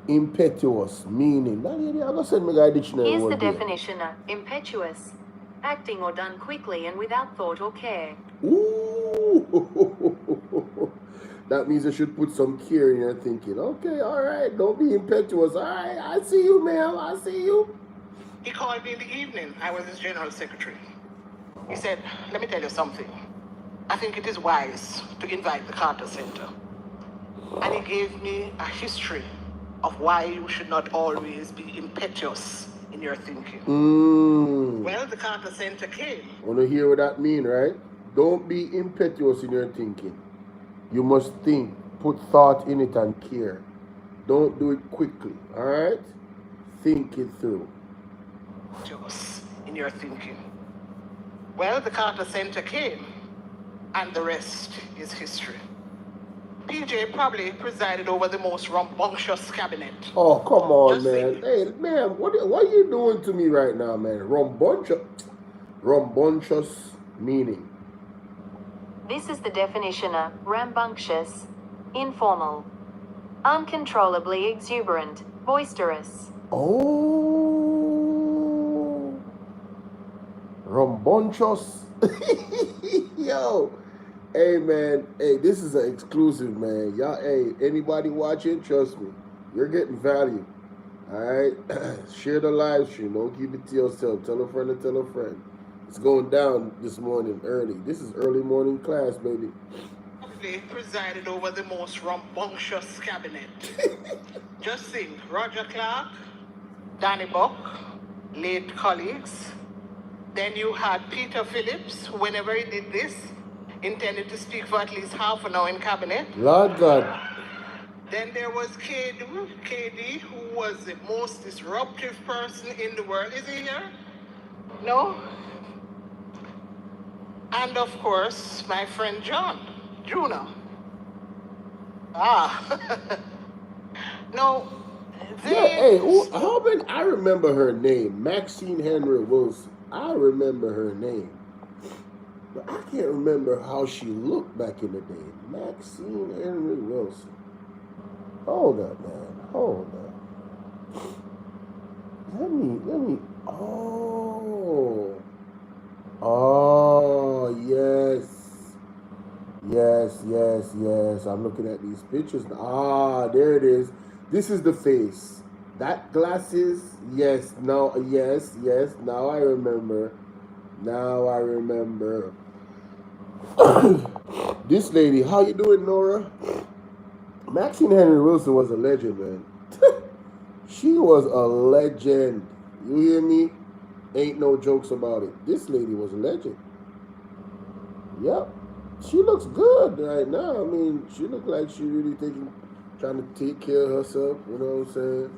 impetuous, meaning. I'm going to send me a dictionary. Here's the definition of impetuous. Acting or done quickly and without thought or care. Ooh. That means I should put some care in your thinking. Okay, all right. Don't be impetuous. All right, I see you, ma'am. I see you. He called me in the evening. I was his general secretary. He said, let me tell you something. I think it is wise to invite the Carter Center. And he gave me a history of why you should not always be impetuous in your thinking. Well, the Carter Center came. Want to hear what that means, right? Don't be impetuous in your thinking. You must think, put thought in it and care. Don't do it quickly, all right? Think it through. Impetuous in your thinking. Well, the Carter Center came, and the rest is history. PJ probably presided over the most rambunctious cabinet. Oh, come on, Just man. think. Hey, man, what are you doing to me right now, man? Rambunctious meaning. This is the definition of rambunctious, informal, uncontrollably exuberant, boisterous. Oh, rambunctious. Yo, hey man, hey, this is an exclusive, man. Y'all, hey, anybody watching, trust me, you're getting value. All right, share the live stream. Don't keep it to yourself. Tell a friend to tell a friend. It's going down this morning early. This is early morning class, baby. They presided over the most rambunctious cabinet. Just think, Roger Clark, Danny Buck, late colleagues. Then you had Peter Phillips, who whenever he did this, intended to speak for at least half an hour in cabinet. Lord God. Then there was KD, who was the most disruptive person in the world. Is he here? No? And of course, my friend Junor. No, I remember her name, Maxine Henry Wilson. I remember her name. But I can't remember how she looked back in the day. Maxine Henry Wilson. Hold up, man. Hold up. Let me. Oh, yes. Yes. I'm looking at these pictures. Ah, there it is. This is the face. That glasses. Yes. Now I remember. This lady, how you doing, Nora? Maxine Henry Wilson was a legend, man. She was a legend. You hear me? Ain't no jokes about it. This lady was a legend. Yep. She looks good right now. I mean, she looked like she really trying to take care of herself. You know what I'm saying?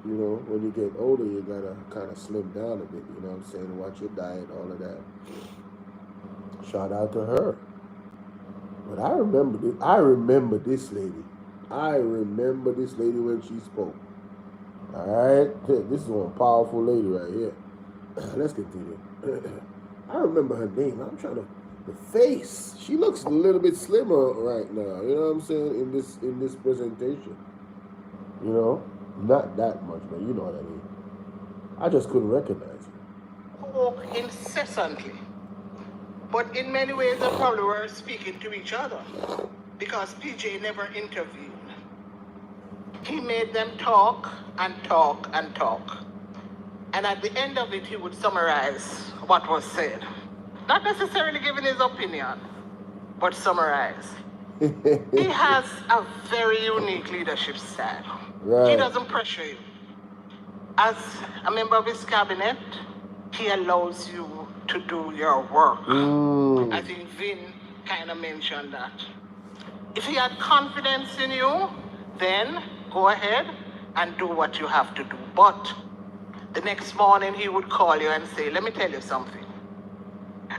When you get older, you gotta kind of slim down a bit. You know what I'm saying? Watch your diet, all of that. Shout out to her. But I remember this lady. I remember this lady when she spoke. All right, this is one powerful lady right here. Let's continue. I remember her name. The face. She looks a little bit slimmer right now. You know what I'm saying? In this presentation. You know, not that much, but you know what I mean. I just couldn't recognize her. Spoke incessantly. But in many ways, they probably were speaking to each other because PJ never intervened. He made them talk and talk and talk. And at the end of it, he would summarize what was said. Not necessarily giving his opinion, but summarize. He has a very unique leadership style. Right. He doesn't pressure you. As a member of his cabinet, he allows you to do your work. I think Vin kind of mentioned that. If he had confidence in you, then go ahead and do what you have to do. But The next morning he would call you and say, let me tell you something.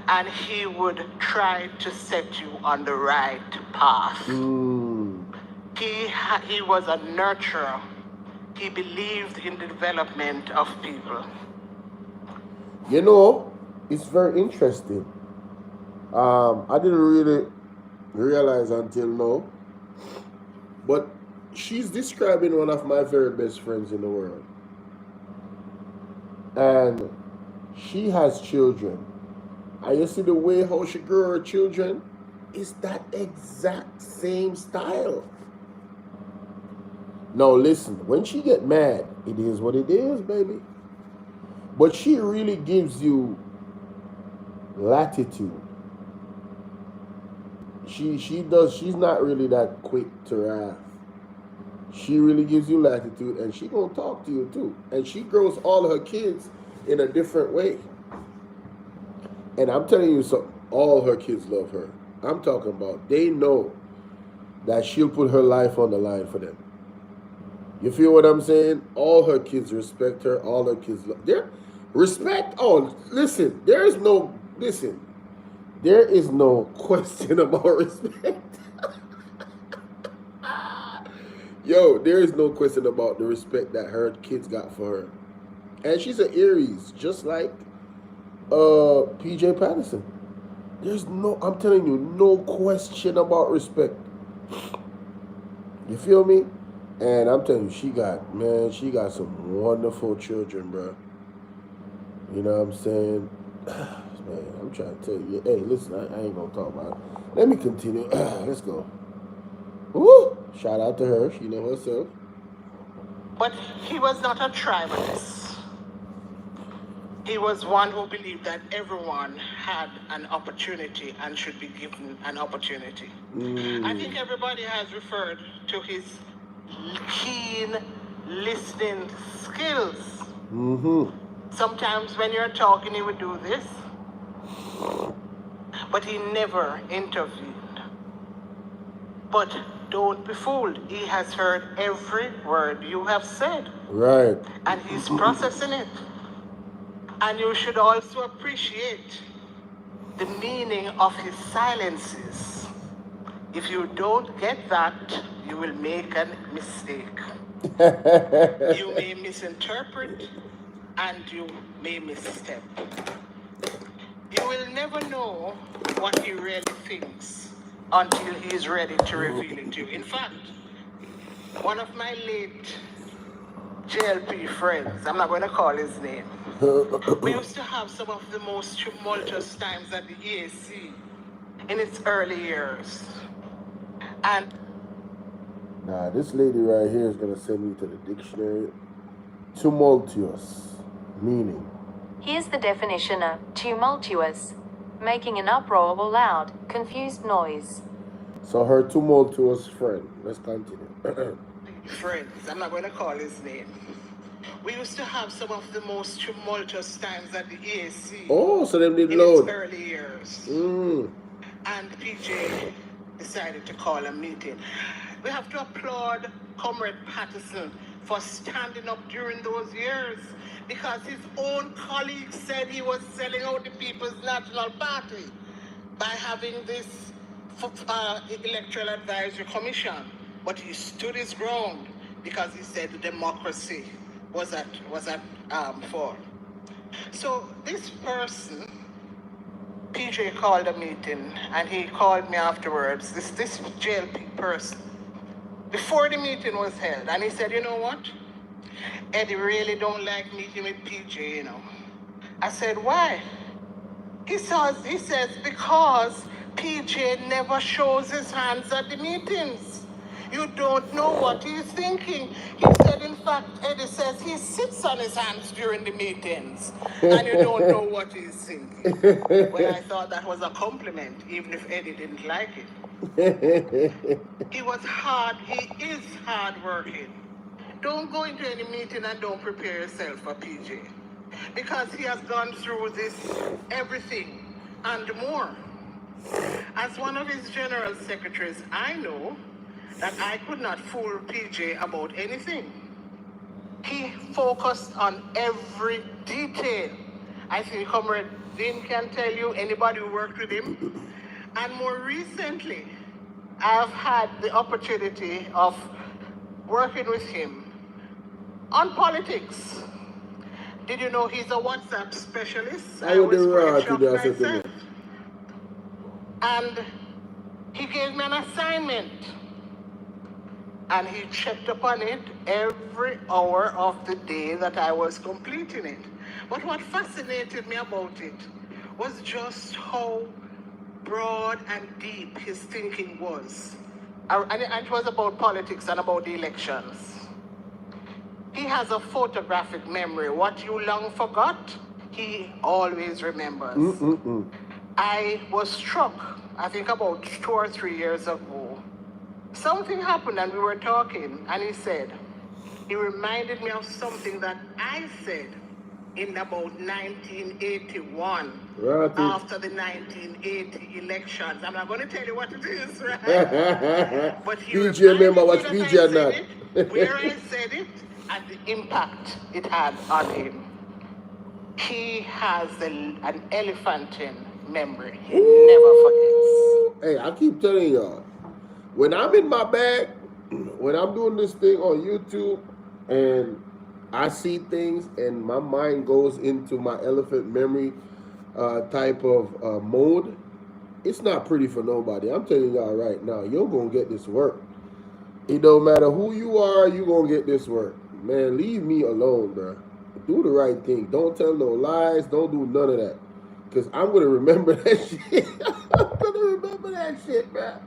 And he would try to set you on the right path. He was a nurturer. He believed in the development of people. You know, it's very interesting. I didn't really realize until now, but she's describing one of my very best friends in the world. And she has children. And you see the way how she grew her children is that exact same style. Now listen, when she get mad, it is what it is, baby. But she really gives you latitude. She's not really that quick to wrath. She really gives you latitude, and she gonna talk to you too. And she grows all her kids in a different way. And I'm telling you something, all her kids love her. I'm talking about, they know that she'll put her life on the line for them. You feel what I'm saying? All her kids respect her. All her kids love her. Respect? Oh, listen, there is no question about respect. Yo, there is no question about the respect that her kids got for her. And she's an Aries, just like PJ Patterson. I'm telling you, no question about respect. You feel me? And I'm telling you, she got some wonderful children, bro. You know what I'm saying? Man, I'm trying to tell you. Hey, listen, I ain't gonna talk about it. Let me continue. Let's go. Woo! Shout out to her. She know herself. But he was not a tribalist. He was one who believed that everyone had an opportunity and should be given an opportunity. I think everybody has referred to his keen listening skills. Sometimes when you're talking, he would do this, but he never intervened. But don't be fooled. He has heard every word you have said. Right. And he's processing it. And you should also appreciate the meaning of his silences. If you don't get that, you will make a mistake. You may misinterpret and you may misstep. You will never know what he really thinks until he is ready to reveal it to you. In fact, one of my late JLP friends, I'm not going to call his name, we used to have some of the most tumultuous times at the EAC in its early years. And nah, this lady right here is going to send me to the dictionary. Tumultuous, meaning. Here's the definition of tumultuous: making an uproar or loud, confused noise. So her tumultuous friend. Let's continue. friends, I'm not going to call his name. We used to have some of the most tumultuous times at the EAC. Oh, so them did in load. its early years. And PJ decided to call a meeting. We have to applaud Comrade Patterson for standing up during those years, because his own colleagues said he was selling out the People's National Party by having this Electoral Advisory Commission. But he stood his ground because he said the democracy was at fault. So this person, PJ called a meeting, and he called me afterwards, this JLP person, before the meeting was held, and he said, you know what? Eddie really don't like meeting with PJ, you know. I said, why? He says, because PJ never shows his hands at the meetings. You don't know what he's thinking. He said, in fact, Eddie says he sits on his hands during the meetings, and you don't know what he's thinking. Well, I thought that was a compliment, even if Eddie didn't like it. He is hard working. Don't go into any meeting and don't prepare yourself for PJ, because he has gone through this everything and more. As one of his general secretaries, I know that I could not fool PJ about anything. He focused on every detail. I think Comrade Vin can tell you, anybody who worked with him. And more recently, I've had the opportunity of working with him on politics. Did you know he's a WhatsApp specialist? I was quite shocked myself. And he gave me an assignment. And he checked upon it every hour of the day that I was completing it. But what fascinated me about it was just how broad and deep his thinking was. And it was about politics and about the elections. He has a photographic memory. What you long forgot, he always remembers. I was struck, I think about 2 or 3 years ago. Something happened and we were talking, and he reminded me of something that I said in about 1981, after the 1980 elections. I'm not going to tell you what it is, right? But he reminded me that I said it, where I said it, and the impact it had on him. He has an elephantine memory. He never forgets. Hey, I keep telling y'all, when I'm in my bag, when I'm doing this thing on YouTube and I see things and my mind goes into my elephant memory type of mode, it's not pretty for nobody. I'm telling y'all right now, you're going to get this work. It don't matter who you are, you're going to get this work. Man, leave me alone, bro. Do the right thing. Don't tell no lies. Don't do none of that. Because I'm going to remember that shit. I'm going to remember that shit, man.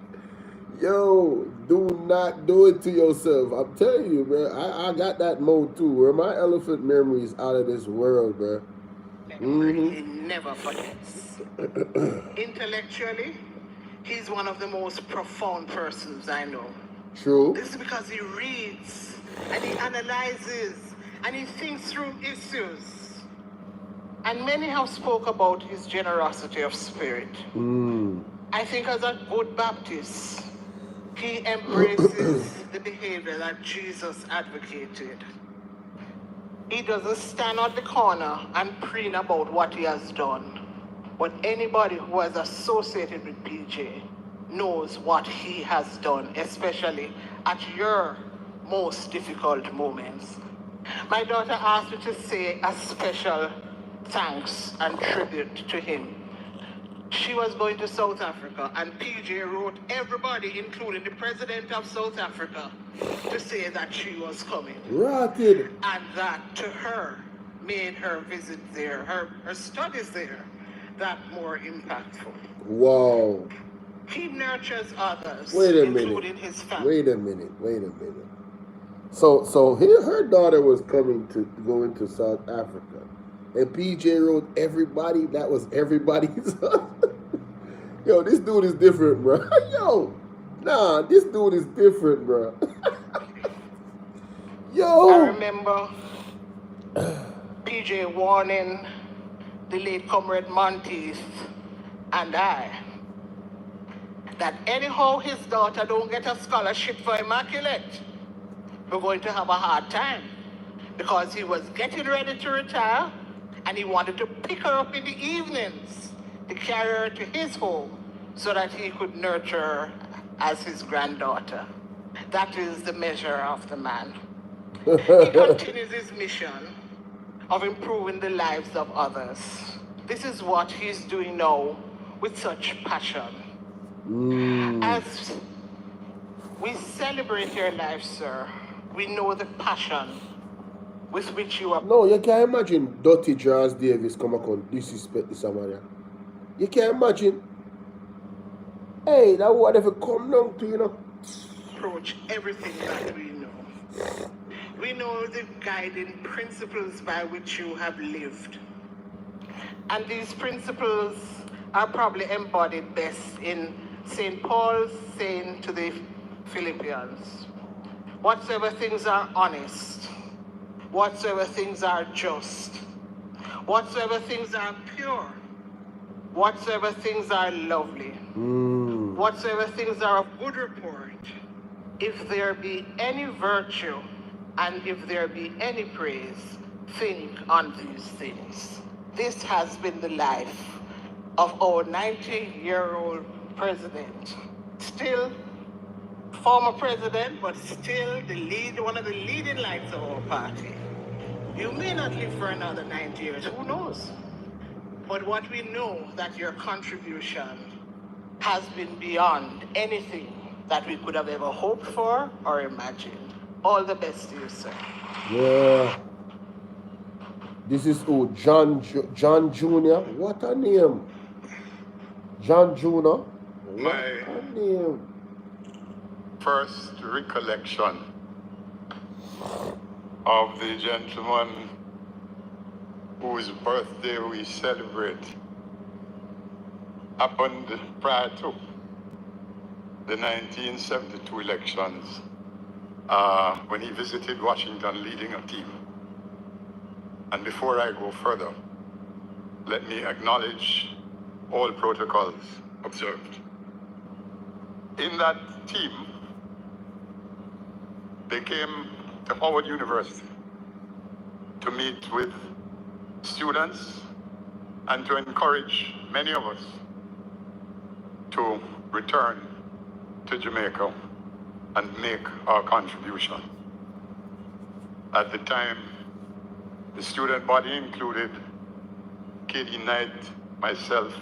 Yo, do not do it to yourself. I'm telling you, man. I got that mode too, where my elephant memory is out of this world, bro. He never forgets. Intellectually, he's one of the most profound persons I know. True. This is because he reads and he analyzes and he thinks through issues. And many have spoke about his generosity of spirit. I think as a good Baptist, he embraces the behavior that Jesus advocated. He doesn't stand on the corner and preen about what he has done. But anybody who has associated with PJ knows what he has done, especially at your most difficult moments. My daughter asked me to say a special thanks and tribute to him. She was going to South Africa, and PJ wrote everybody, including the president of South Africa, to say that she was coming. Rotted. And that to her made her visit there, her studies there, that more impactful. Wow. He nurtures others, including his family. Wait a minute. So her daughter was coming to go into South Africa. And PJ wrote everybody, that was everybody's. Yo, this dude is different, bro. Yo, nah, this dude is different, bro. Yo. I remember PJ warning the late Comrade Monteith and I that anyhow his daughter don't get a scholarship for Immaculate, we're going to have a hard time, because he was getting ready to retire and he wanted to pick her up in the evenings to carry her to his home so that he could nurture her as his granddaughter. That is the measure of the man. He continues his mission of improving the lives of others. This is what he's doing now with such passion. As we celebrate your life, sir, we know the passion with which you are. No, you can't imagine Dirty Jazz Davis come up and disrespect the Samaria. You can't imagine. Hey, that whatever come down to, you know. Approach everything that we know. We know the guiding principles by which you have lived. And these principles are probably embodied best in St. Paul's saying to the Philippians, whatsoever things are honest, whatsoever things are just, whatsoever things are pure, whatsoever things are lovely, whatsoever things are of good report, if there be any virtue and if there be any praise, think on these things. This has been the life of our 90-year-old president. Still former president, but still one of the leading lights of our party. You may not live for another 90 years, who knows? But what we know that your contribution has been beyond anything that we could have ever hoped for or imagined. All the best to you, sir. Yeah. This is who? John Jr. What a name. John Junor. What a name. First recollection of the gentleman whose birthday we celebrate happened prior to the 1972 elections when he visited Washington leading a team. And before I go further, let me acknowledge all protocols observed. In that team, they came to Howard University to meet with students and to encourage many of us to return to Jamaica and make our contribution. At the time, the student body included Katie Knight, myself,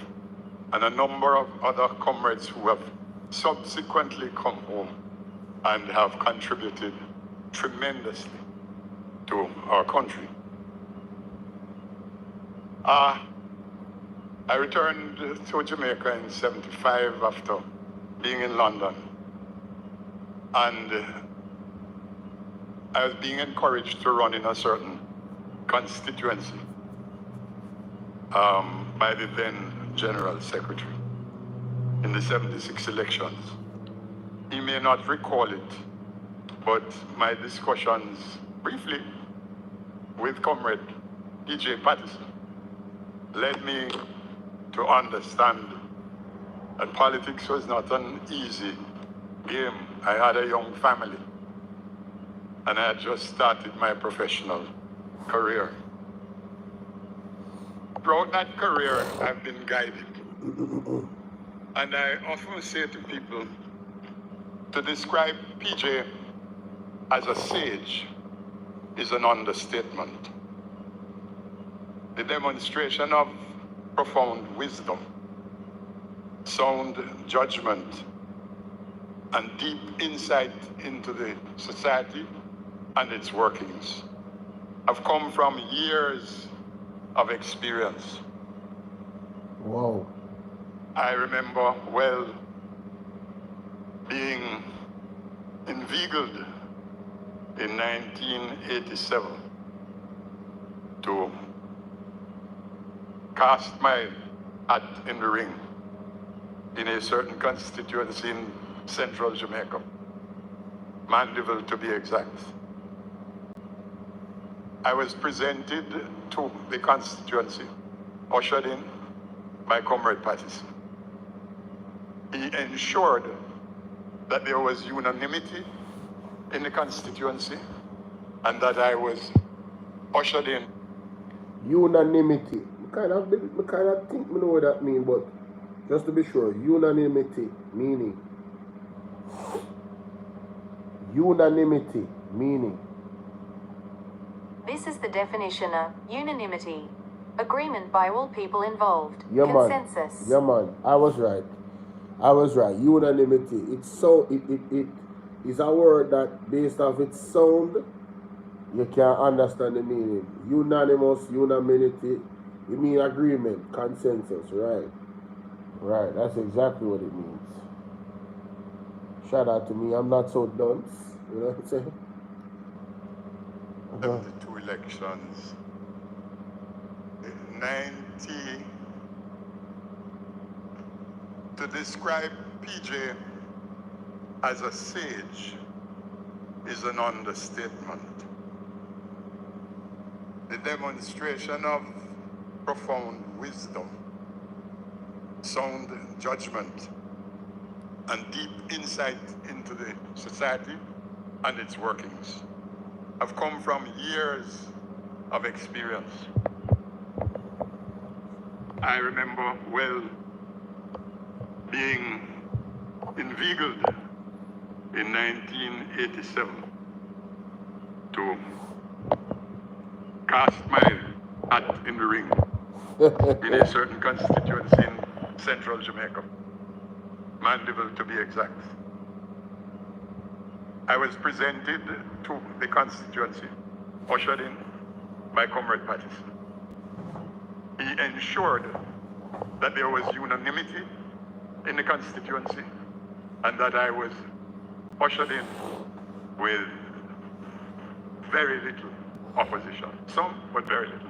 and a number of other comrades who have subsequently come home and have contributed tremendously to our country. I returned to Jamaica in '75 after being in London, and I was being encouraged to run in a certain constituency by the then General Secretary in the '76 elections. He may not recall it, but my discussions briefly with Comrade P.J. Patterson led me to understand that politics was not an easy game. I had a young family, and I had just started my professional career. Throughout that career, I've been guided. And I often say to people, to describe PJ as a sage is an understatement. The demonstration of profound wisdom, sound judgment, and deep insight into the society and its workings have come from years of experience. Wow. I remember well being inveigled in 1987 to cast my hat in the ring in a certain constituency in central Jamaica, Mandeville to be exact. I was presented to the constituency, ushered in by Comrade Patterson. He ensured that there was unanimity in the constituency and that I was ushered in. Unanimity. I kind of think I know what that means, but just to be sure, unanimity meaning. Unanimity meaning. This is the definition of unanimity. Agreement by all people involved. Yeah, Consensus. Man. Yeah, man. I was right. Unanimity. It's so it is a word that based off its sound, you can't understand the meaning. Unanimous, unanimity, it means agreement, consensus, right? Right, that's exactly what it means. Shout out to me, I'm not so dunce, you know what I'm saying? 72 elections. 90. To describe PJ as a sage is an understatement. The demonstration of profound wisdom, sound judgment, and deep insight into the society and its workings have come from years of experience. I remember well being inveigled in 1987 to cast my hat in the ring in a certain constituency in central Jamaica, Mandeville to be exact. I was presented to the constituency, ushered in by Comrade Patterson. He ensured that there was unanimity in the constituency and that I was ushered in with very little opposition. Some, but very little.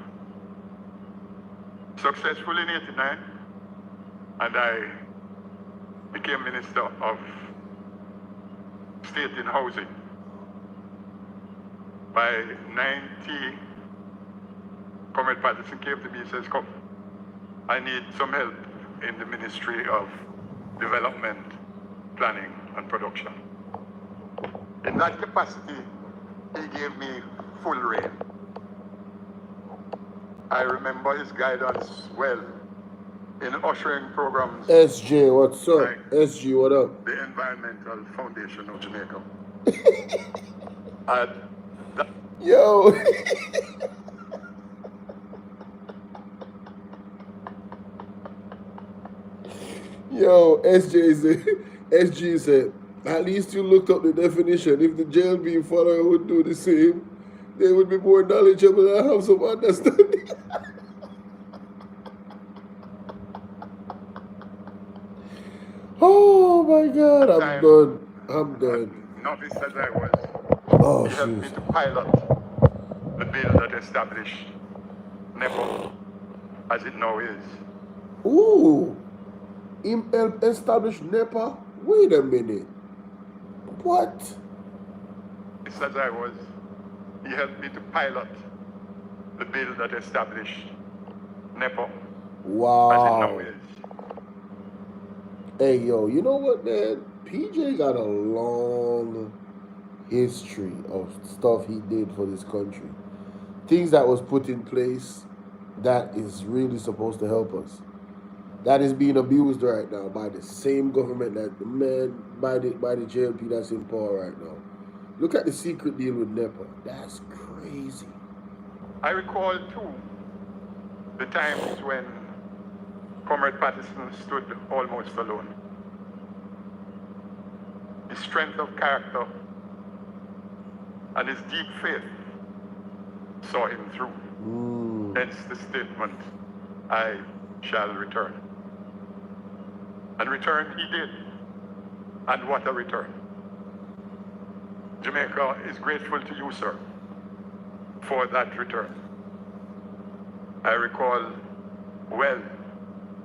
Successful in '89, and I became Minister of State in Housing. By 90, Comrade Patterson came to me and says, "Come, I need some help in the Ministry of Development, Planning and Production." In that capacity, he gave me full rein. I remember his guidance well in ushering programs. SJ, what's up? Like SG, what up? the Environmental Foundation of Jamaica. And that, Yo. Yo, SG said, at least you looked up the definition. If the jail being follower would do the same, they would be more knowledgeable and have some understanding. Oh my God, I'm done. I'm done. novice as I was, Oh, he helped me shoot. to pilot the bill that established NEPA as it now is. Ooh. Him help establish NEPA? Wait a minute. What? Just as I was, he helped me to pilot the bill that established NEPA as it Wow. now is. Hey, yo, you know what, man? PJ got a long history of stuff he did for this country. Things that was put in place that is really supposed to help us. That is being abused right now by the same government that the man, by the JLP that's in power right now. Look at the secret deal with NEPA. That's crazy. I recall too the times when Comrade Patterson stood almost alone. His strength of character and his deep faith saw him through. Hence the statement, "I shall return." And return he did. And what a return. Jamaica is grateful to you, sir, for that return. I recall well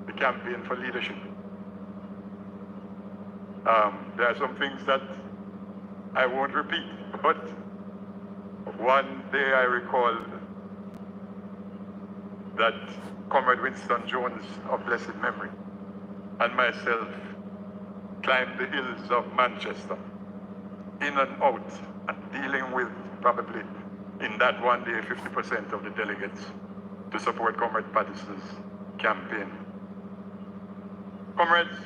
the campaign for leadership. There are some things that I won't repeat, but one day I recall that Comrade Winston Jones of blessed memory and myself climbed the hills of Manchester, in and out, and dealing with probably in that one day 50% of the delegates to support Comrade Patterson's campaign. Comrades,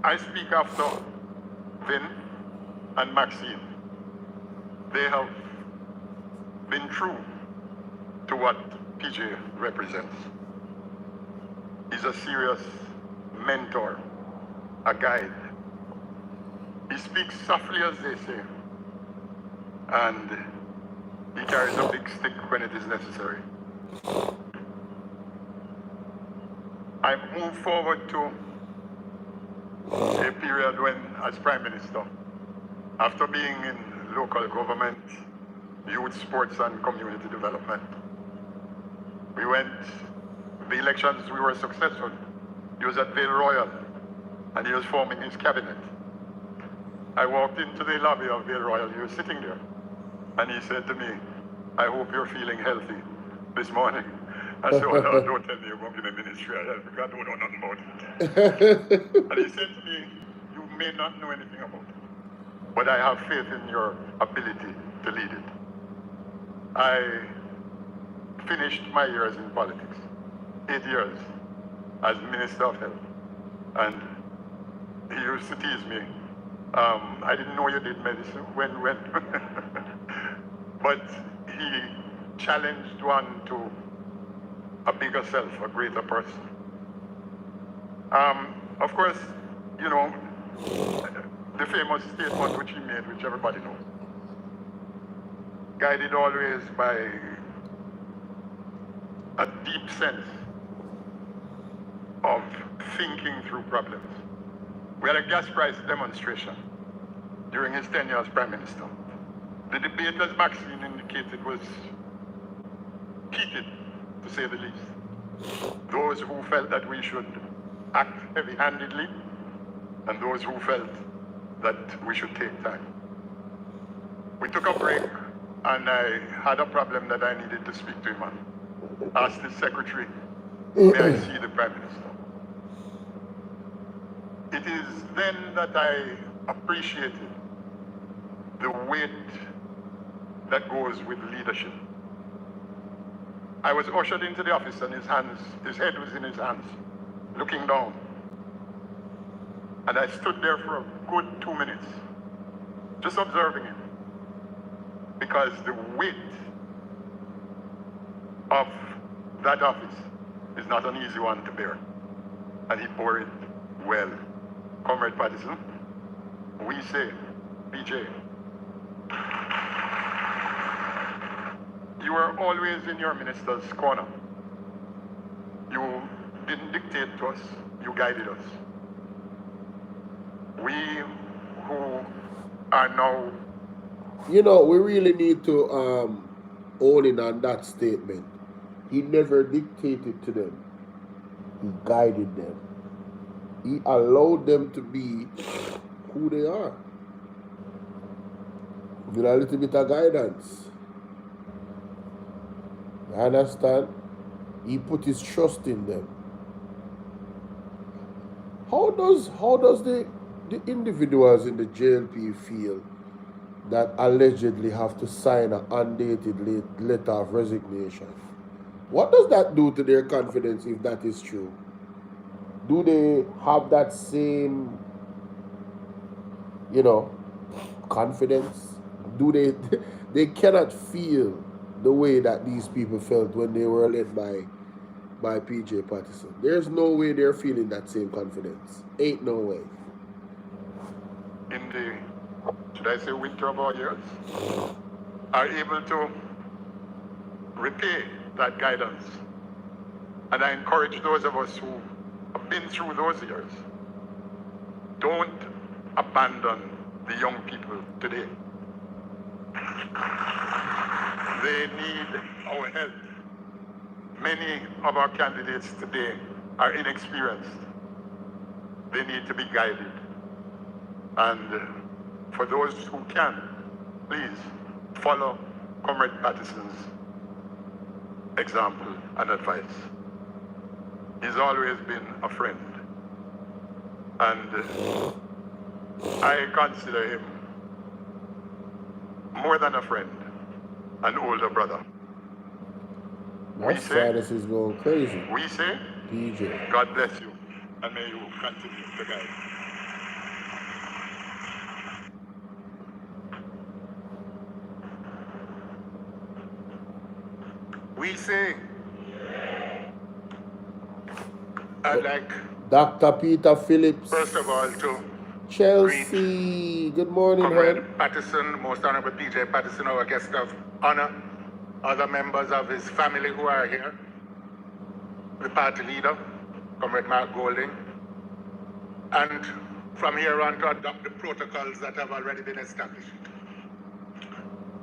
I speak after Vin and Maxine. They have been true to what PJ represents. He's a serious mentor, a guide. He speaks softly, as they say, and he carries a big stick when it is necessary. I move forward to a period when, as Prime Minister, after being in local government, youth, sports, and community development, we went, the elections, we were successful. He was at Vale Royal, and he was forming his cabinet. I walked into the lobby of Vale Royal, he was sitting there, and he said to me, "I hope you're feeling healthy this morning." I said, "Well, no, don't tell me you're working in the ministry, I don't know nothing about it." And he said to me, "You may not know anything about it, but I have faith in your ability to lead it. I finished my years in politics, 8 years as Minister of Health, and he used to tease me. I didn't know you did medicine when, but he challenged one to a bigger self, a greater person. Of course, you know, the famous statement which he made, which everybody knows, guided always by a deep sense of thinking through problems. We had a gas price demonstration during his tenure as Prime Minister. The debate, as Maxine indicated, was heated, to say the least. Those who felt that we should act heavy-handedly, and those who felt that we should take time. We took a break, and I had a problem that I needed to speak to him on. Asked his secretary, may I see the Prime Minister? It is then that I appreciated the weight that goes with leadership. I was ushered into the office and his head was in his hands, looking down. And I stood there for a good 2 minutes, just observing him. Because the weight of that office is not an easy one to bear. And he bore it well. Comrade Patterson, we say, PJ, you were always in your minister's corner. You didn't dictate to us, you guided us. We who are now... You know, we really need to own in on that statement. He never dictated to them. He guided them. He allowed them to be who they are. With a little bit of guidance. You understand? He put his trust in them. How does the individuals in the JLP feel that allegedly have to sign an undated letter of resignation? What does that do to their confidence if that is true? Do they have that same, you know, confidence? Do they cannot feel the way that these people felt when they were led by PJ Patterson. There's no way they're feeling that same confidence. Ain't no way. In the, should I say, winter of our years, are able to repay that guidance. And I encourage those of us who have been through those years, don't abandon the young people today. They need our help. Many of our candidates today are inexperienced. They need to be guided. And for those who can, please follow Comrade Patterson's example and advice. He's always been a friend. And I consider him more than a friend, an older brother. That status is going crazy. We say, PJ. God bless you, and may you continue to guide. We say, I'd like Dr. Peter Phillips. first of all to Chelsea. Good morning, Comrade man. Patterson, Most Honorable PJ Patterson, our guest of honor, other members of his family who are here, the party leader, Comrade Mark Golding, and from here on to adopt the protocols that have already been established.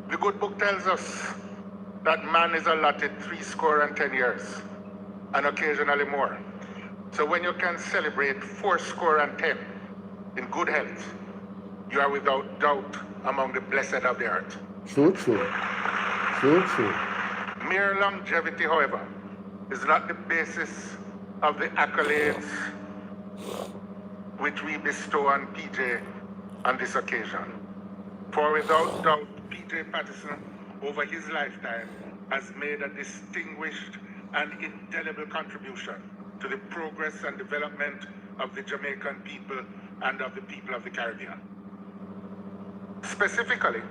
The good book tells us that man is allotted 70 years, and occasionally more. So when you can celebrate 70 in good health, you are without doubt among the blessed of the earth. True, true. True, true. Mere longevity, however, is not the basis of the accolades which we bestow on PJ on this occasion. For without doubt, P.J. Patterson, over his lifetime, has made a distinguished and indelible contribution to the progress and development of the Jamaican people and of the people of the Caribbean. Specifically,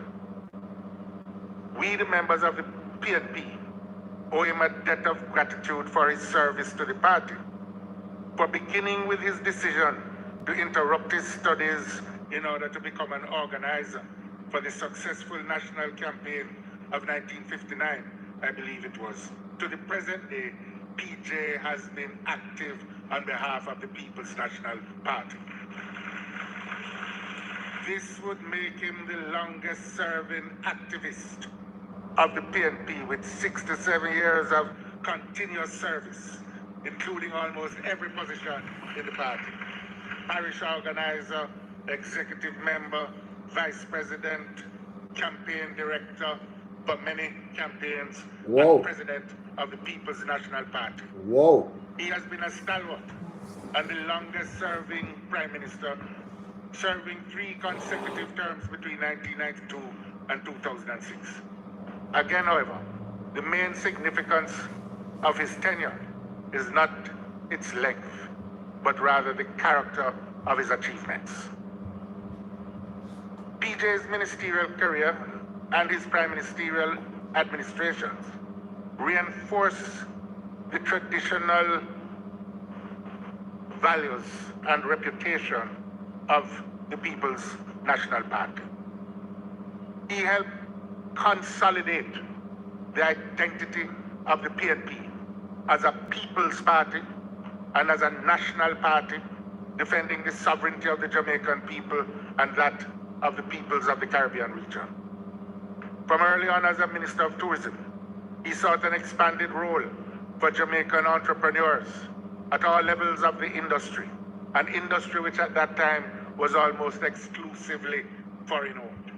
we, the members of the PNP, owe him a debt of gratitude for his service to the party, for beginning with his decision to interrupt his studies in order to become an organizer for the successful national campaign of 1959, I believe it was. To the present day, PJ has been active on behalf of the People's National Party. This would make him the longest serving activist of the PNP with 67 years of continuous service, including almost every position in the party. Parish organizer, executive member, vice president, campaign director for many campaigns, and president of the People's National Party. He has been a stalwart and the longest serving prime minister, serving 3 consecutive terms between 1992 and 2006. Again, however, the main significance of his tenure is not its length, but rather the character of his achievements. PJ's ministerial career and his prime ministerial administrations reinforce the traditional values and reputation of the People's National Party. He helped consolidate the identity of the PNP as a people's party and as a national party, defending the sovereignty of the Jamaican people and that of the peoples of the Caribbean region. From early on as a Minister of Tourism, he sought an expanded role for Jamaican entrepreneurs at all levels of the industry, an industry which at that time was almost exclusively foreign-owned.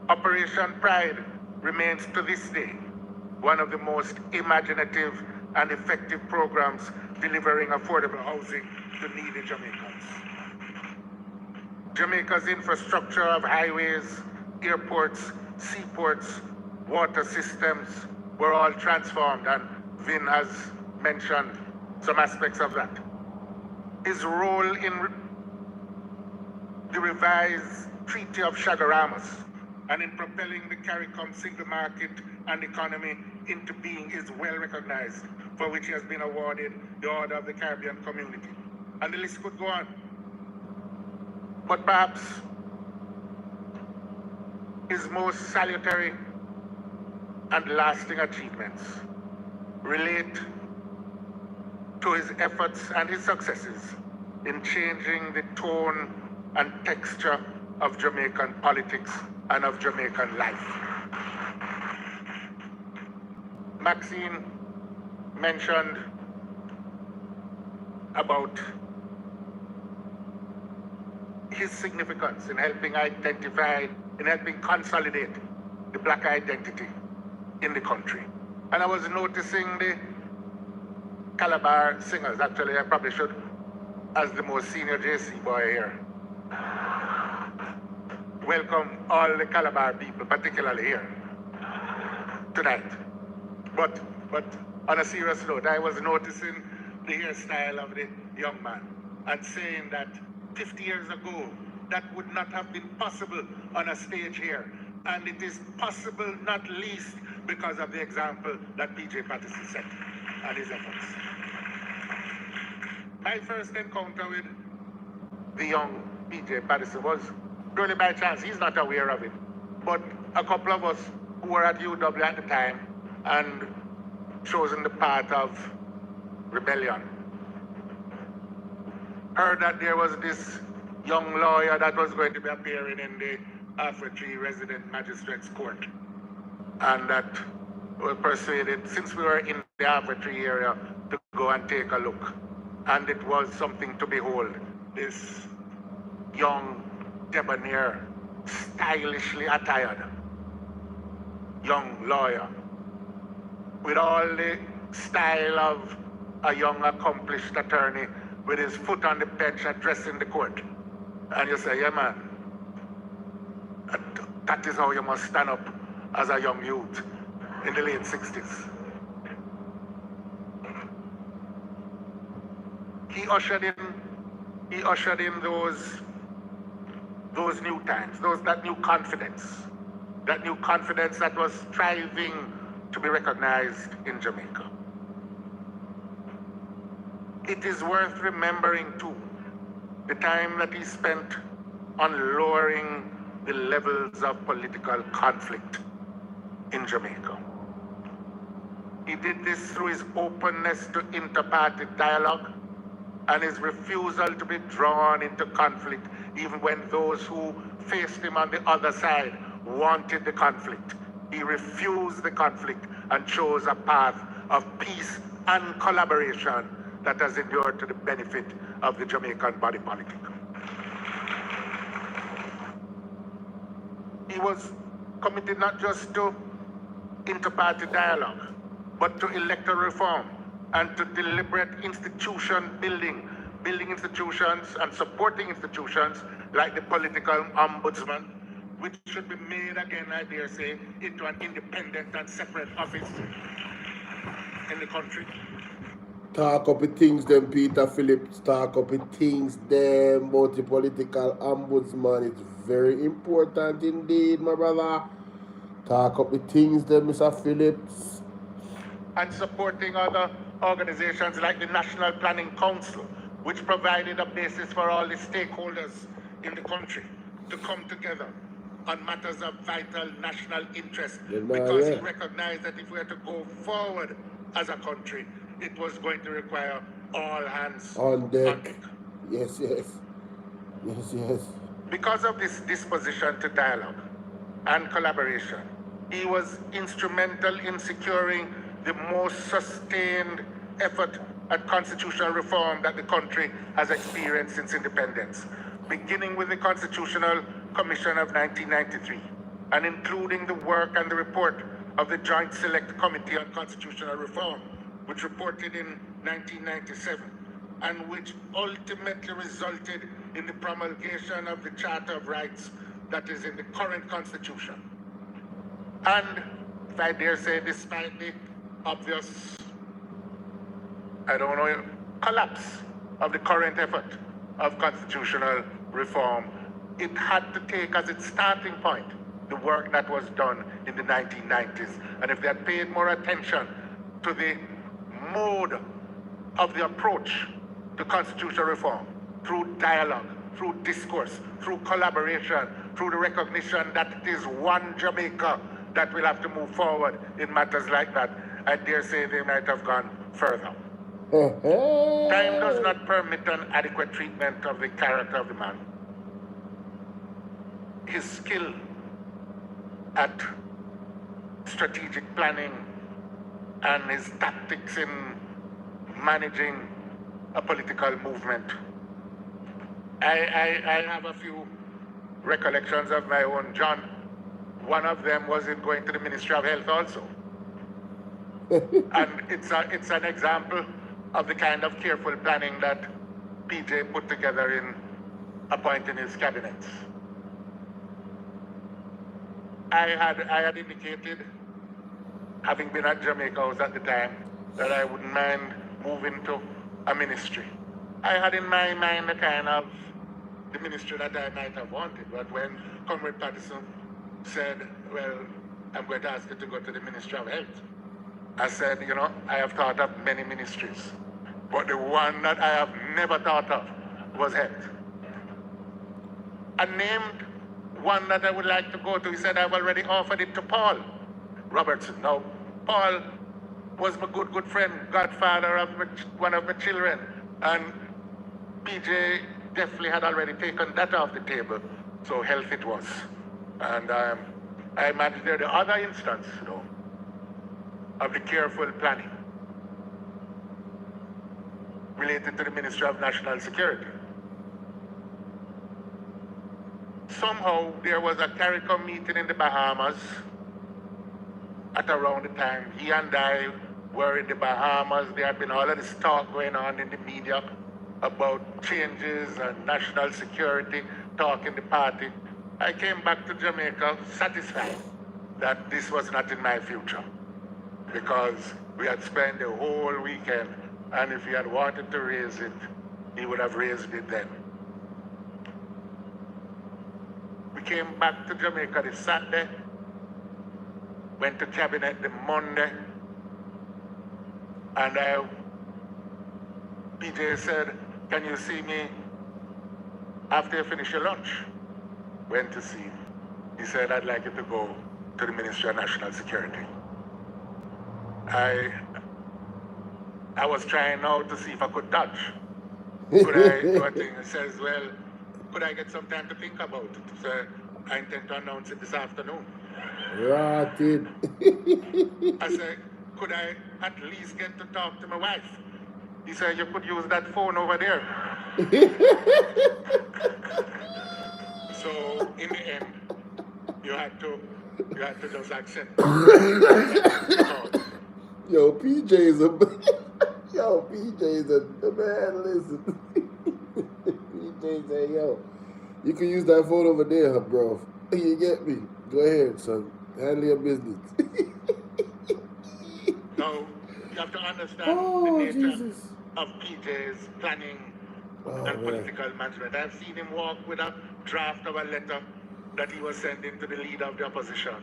Operation Pride remains to this day one of the most imaginative and effective programs delivering affordable housing to needy Jamaicans. Jamaica's infrastructure of highways, airports, seaports, water systems were all transformed, and Vin has mentioned some aspects of that. His role in the revised Treaty of Chaguaramas and in propelling the CARICOM single market and economy into being is well recognized, for which he has been awarded the Order of the Caribbean Community. And the list could go on. But perhaps his most salutary and lasting achievements relate to his efforts and his successes in changing the tone and texture of Jamaican politics and of Jamaican life. Maxine mentioned about his significance in helping identify, in helping consolidate the black identity in the country. And I was noticing the Calabar singers. Actually, I probably should, as the most senior JC boy here, welcome all the Calabar people, particularly here tonight. But on a serious note, I was noticing the hairstyle of the young man and saying that 50 years ago, that would not have been possible on a stage here. And it is possible not least because of the example that P.J. Patterson set and his efforts. My first encounter with the young P.J. Patterson was really by chance. He's not aware of it. But a couple of us who were at UW at the time and chosen the path of rebellion heard that there was this young lawyer that was going to be appearing in the Alpha-Tree Resident Magistrates Court. And that was persuaded, since we were in the Alpha-Tree area, to go and take a look. And it was something to behold. This young, debonair, stylishly attired young lawyer with all the style of a young, accomplished attorney with his foot on the bench addressing the court. And you say, yeah, man, And that is how you must stand up as a young youth in the late 60s. He ushered in those new times, that new confidence that was striving to be recognized in Jamaica. It is worth remembering too the time that he spent on lowering the levels of political conflict in Jamaica. He did this through his openness to inter-party dialogue and his refusal to be drawn into conflict, even when those who faced him on the other side wanted the conflict. He refused the conflict and chose a path of peace and collaboration that has endured to the benefit of the Jamaican body politic. He was committed not just to inter-party dialogue, but to electoral reform and to deliberate institution building institutions and supporting institutions like the political ombudsman, which should be made again, I dare say, into an independent and separate office in the country. Talk up the things them, Peter Phillips, talk up the things them about the political ombudsman. It's very important indeed, my brother. Talk up the things them, Mr. Phillips. And supporting other organizations like the National Planning Council, which provided a basis for all the stakeholders in the country to come together on matters of vital national interest, because he recognized that if we are to go forward as a country, it was going to require all hands on deck. Yes. Because of this disposition to dialogue and collaboration, he was instrumental in securing the most sustained effort at constitutional reform that the country has experienced since independence, beginning with the Constitutional Commission of 1993, and including the work and the report of the Joint Select Committee on Constitutional Reform, which reported in 1997, and which ultimately resulted in the promulgation of the Charter of Rights that is in the current Constitution. And, if I dare say, despite the obvious, collapse of the current effort of constitutional reform, it had to take as its starting point the work that was done in the 1990s. And if they had paid more attention to the mode of the approach to constitutional reform, through dialogue, through discourse, through collaboration, through the recognition that it is one Jamaica that will have to move forward in matters like that, I dare say they might have gone further. Time does not permit an adequate treatment of the character of the man. His skill at strategic planning and his tactics in managing a political movement. I have a few recollections of my own John. One of them was in going to the Ministry of Health also. And it's an example of the kind of careful planning that PJ put together in appointing his cabinets. I had indicated, having been at Jamaica House at the time, that I wouldn't mind moving to a ministry. I had in my mind the kind of the ministry that I might have wanted, but when Comrade Patterson said, well, I'm going to ask you to go to the Ministry of Health, I said, I have thought of many ministries, but the one that I have never thought of was health. I named one that I would like to go to. He said, I've already offered it to Paul Robertson. Now, Paul was my good friend, godfather of one of my children, and PJ definitely had already taken that off the table, so health it was. And I imagine there the other instance, of the careful planning related to the Ministry of National Security. Somehow there was a CARICOM meeting in the Bahamas at around the time he and I were in the Bahamas. There had been all of this talk going on in the media about changes and national security talk in the party. I came back to Jamaica satisfied that this was not in my future, because we had spent the whole weekend, and if he had wanted to raise it, he would have raised it then. We came back to Jamaica this Saturday, went to cabinet the Monday, and PJ said, "Can you see me after you finish your lunch?" Went to see him. He said, "I'd like you to go to the Ministry of National Security." I was trying now to see if I could dodge. Could I do a thing? He says, "Well, could I get some time to think about it?" So I intend to announce it this afternoon. Rotted. I said, "Could I at least get to talk to my wife?" He said, "You could use that phone over there." So in the end, you had to just accept it. Yo, PJ is a man. Listen, PJ say, "Yo, you can use that phone over there, bro. You get me? Go ahead, son. Handle your business." So you have to understand the nature of PJ's planning and political management. I've seen him walk with a draft of a letter that he was sending to the leader of the opposition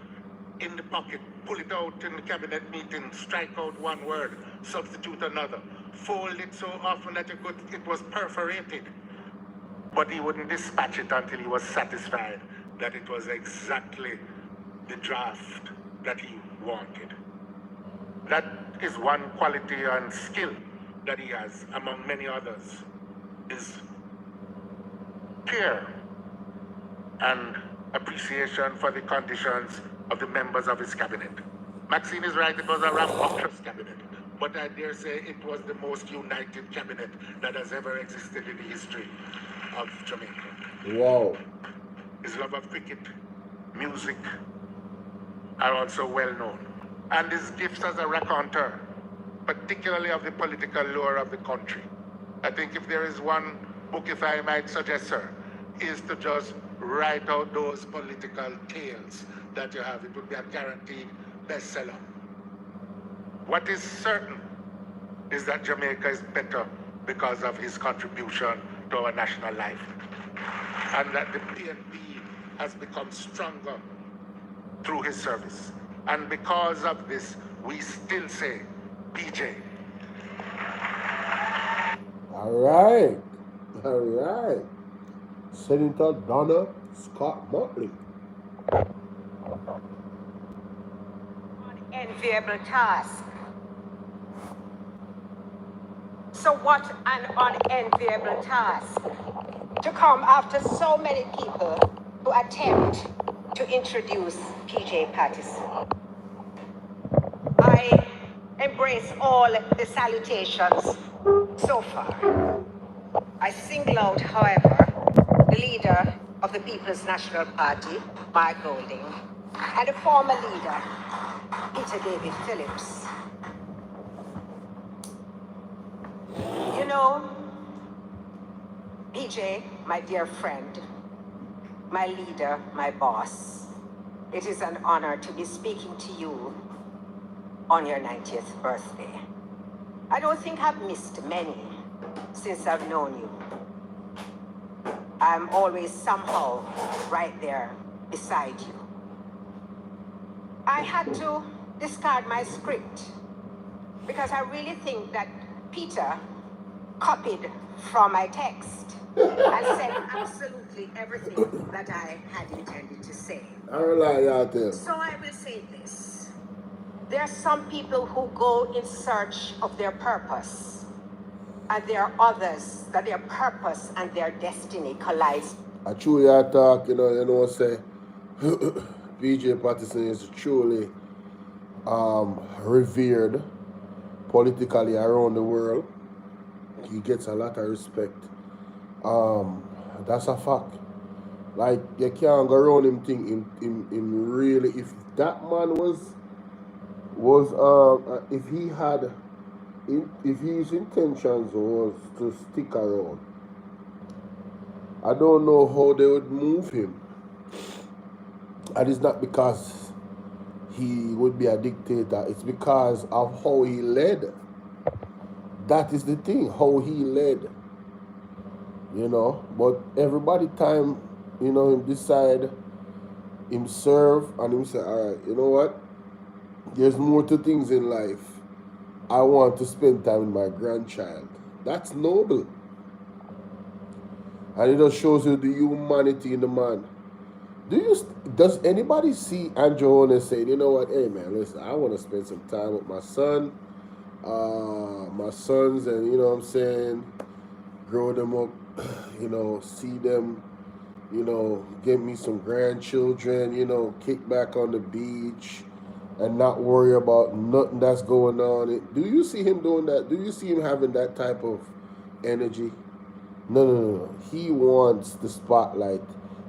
in the pocket, pull it out in the cabinet meeting, strike out one word, substitute another, fold it so often that it was perforated. But he wouldn't dispatch it until he was satisfied that it was exactly the draft that he wanted. That is one quality and skill that he has, among many others, is care and appreciation for the conditions of the members of his cabinet. Maxine is right, it was a rambunctious cabinet, but I dare say it was the most united cabinet that has ever existed in the history of Jamaica. Wow. His love of cricket, music are also well known, and his gifts as a raconteur, particularly of the political lore of the country. I think if there is one book, if I might suggest, sir, is to just write out those political tales that you have. It would be a guaranteed bestseller. What is certain is that Jamaica is better because of his contribution to our national life, and that the PNP has become stronger through his service. And because of this, we still say, PJ. All right. Senator Donna Scott-Mottley. Unenviable task. So what an unenviable task to come after so many people who attempt to introduce PJ Patterson. I embrace all the salutations so far. I single out, however, the leader of the People's National Party, Mark Golding, and the former leader, Peter David Phillips. You know, PJ, my dear friend, my leader, my boss, it is an honor to be speaking to you on your 90th birthday. I don't think I've missed many since I've known you. I'm always somehow right there beside you. I had to discard my script because I really think that Peter copied from my text and said absolutely everything that I had intended to say. I rely out there. So I will say this. There are some people who go in search of their purpose, and there are others that their purpose and their destiny collide. I truly talk, say PJ Patterson is truly revered politically around the world. He gets a lot of respect. That's a fact. Like, you can't go around him thinking him really, if that man if his intentions was to stick around, I don't know how they would move him. And it's not because he would be a dictator, it's because of how he led. That is the thing, how he led. But everybody time, him decide, him serve, and him say, all right, you know what? There's more to things in life. I want to spend time with my grandchild. That's noble. And it just shows you the humanity in the man. Does anybody see Andrew Holness saying, you know what, hey man, listen, I want to spend some time with my son, my sons, and what I'm saying, grow them up, see them, get me some grandchildren, kick back on the beach and not worry about nothing that's going on. Do you see him doing that? Do you see him having that type of energy? No. He wants the spotlight.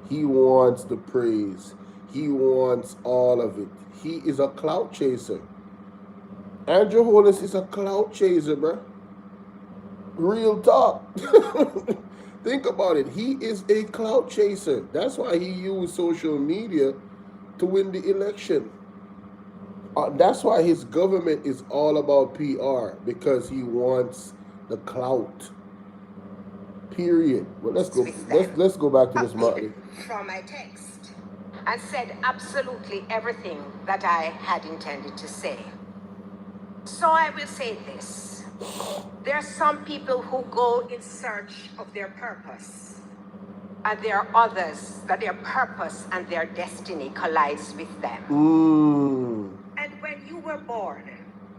He wants the praise. He wants all of it. He is a clout chaser. Andrew Holness is a clout chaser, bro. Real talk. Think about it. He is a clout chaser. That's why he used social media to win the election. That's why his government is all about PR, because he wants the clout. Period. Well, let's go back to this, Marty. From my text, and said absolutely everything that I had intended to say. So I will say this. There are some people who go in search of their purpose, and there are others that their purpose and their destiny collides with them. And when you were born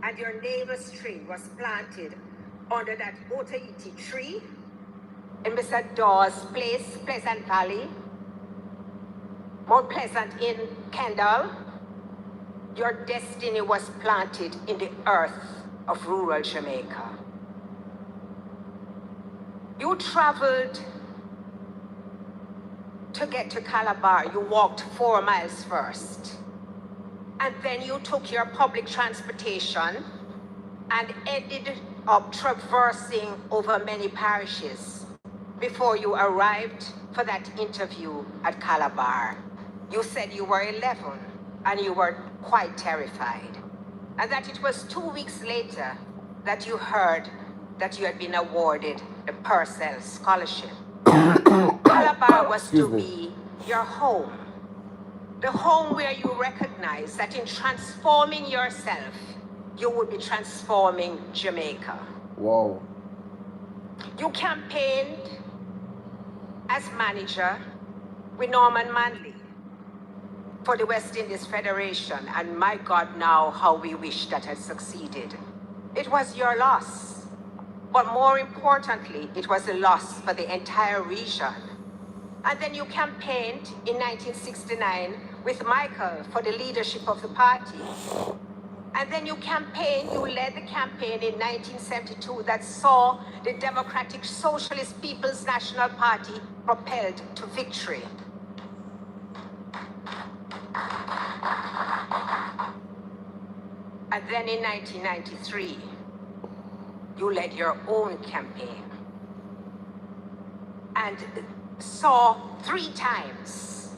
and your navel string was planted under that Otaiti tree in Mr. Dawes' place, Pleasant Valley, Mount Pleasant in Kendall, your destiny was planted in the earth of rural Jamaica. You traveled to get to Calabar. You walked 4 miles first. And then you took your public transportation and ended up traversing over many parishes before you arrived for that interview at Calabar. You said you were 11 and you were quite terrified. And that it was 2 weeks later that you heard that you had been awarded the Purcell Scholarship. Calabar was to be your home. The home where you recognize that in transforming yourself, you would be transforming Jamaica. Wow. You campaigned as manager with Norman Manley for the West Indies Federation, and my God, now how we wish that had succeeded. It was your loss, but more importantly, it was a loss for the entire region. And then you campaigned in 1969 with Michael for the leadership of the party. And then you led the campaign in 1972 that saw the Democratic Socialist People's National Party propelled to victory. And then in 1993, you led your own campaign and saw 3 times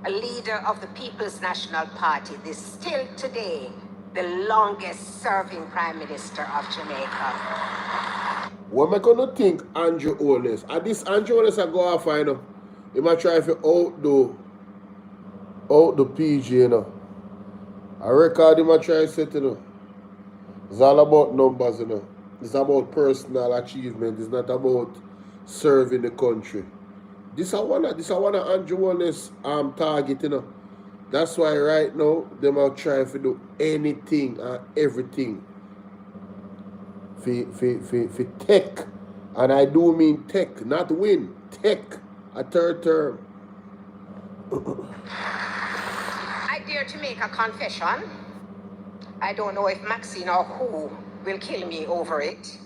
a leader of the People's National Party, this still today the longest serving Prime Minister of Jamaica. What am I gonna think Andrew Holness? At this Andrew Holness I go off, you know. He might try to out the PG, you know. I record him, I try to set, you know. It's all about numbers, you know. It's about personal achievement. It's not about serving the country. This I wanna Andrew Holness target, you know. That's why right now them are trying to do anything and everything for tech. And I do mean tech, not win. Tech, a third term. I dare to make a confession. I don't know if Maxine or who will kill me over it.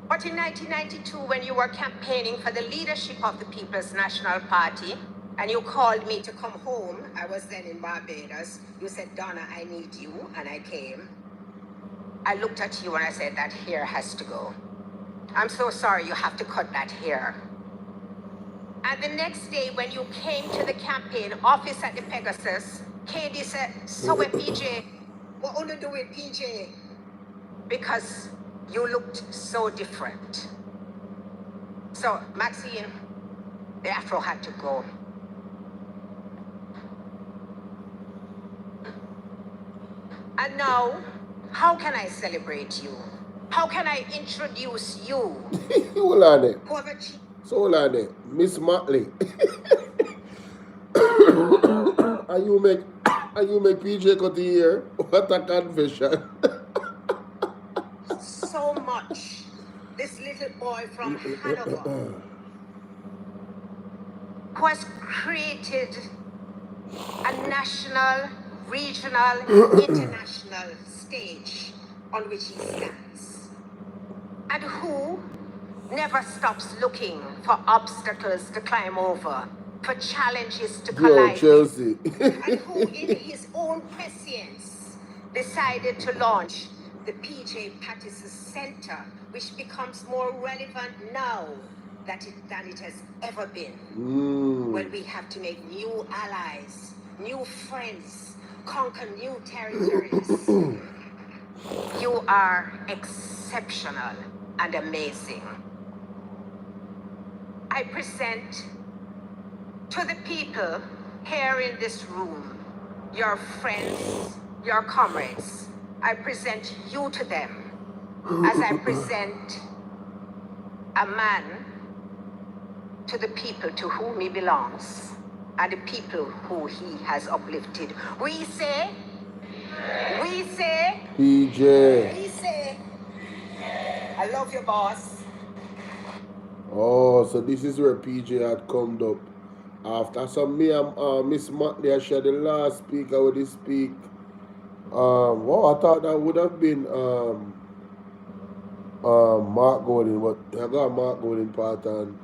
But in 1992, when you were campaigning for the leadership of the People's National Party, and you called me to come home, I was then in Barbados, you said, Donna, I need you, and I came. I looked at you and I said, that hair has to go. I'm so sorry, you have to cut that hair. And the next day, when you came to the campaign office at the Pegasus, KD said, so with PJ, what will you do with PJ? Because you looked so different. So, Maxine, the afro had to go. And now, how can I celebrate you? How can I introduce you? Hold on there. Whoever So hold on there. Miss Mottley. and you make PJ cut the ear? What a confession. so much. This little boy from Hanover who has created a national, regional, international stage on which he stands, and who never stops looking for obstacles to climb over, for challenges to collide Chelsea. with, and who in his own prescience decided to launch the PJ Patterson Center, which becomes more relevant now than it has ever been. When we have to make new allies, new friends, conquer new territories. You are exceptional and amazing. I present to the people here in this room, your friends, your comrades. I present you to them as I present a man to the people to whom he belongs and the people who he has uplifted. We say, PJ. we say, I love you, boss. Oh, so this is where PJ had come up. After some me and Miss Mottley, I shared the last speaker with this speak. Wow, I thought that would have been Mark Golden, but I got Mark Golden part, and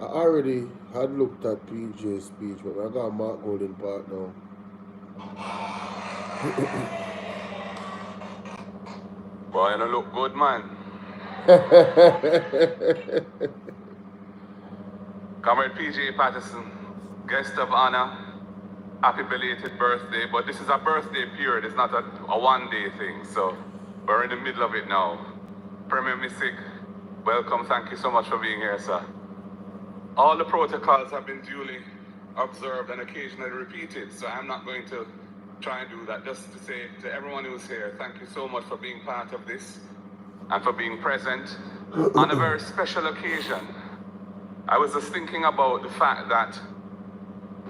I already had looked at PJ's speech, but I got Mark Golden part now. Boy, you don't look good, man. Comrade PJ Patterson, guest of honor, happy belated birthday, but this is a birthday period, it's not a one-day thing, so we're in the middle of it now. Premier Mystic, welcome, thank you so much for being here, sir. All the protocols have been duly observed and occasionally repeated, so I'm not going to try and do that. Just to say to everyone who's here, thank you so much for being part of this and for being present on a very special occasion. I was just thinking about the fact that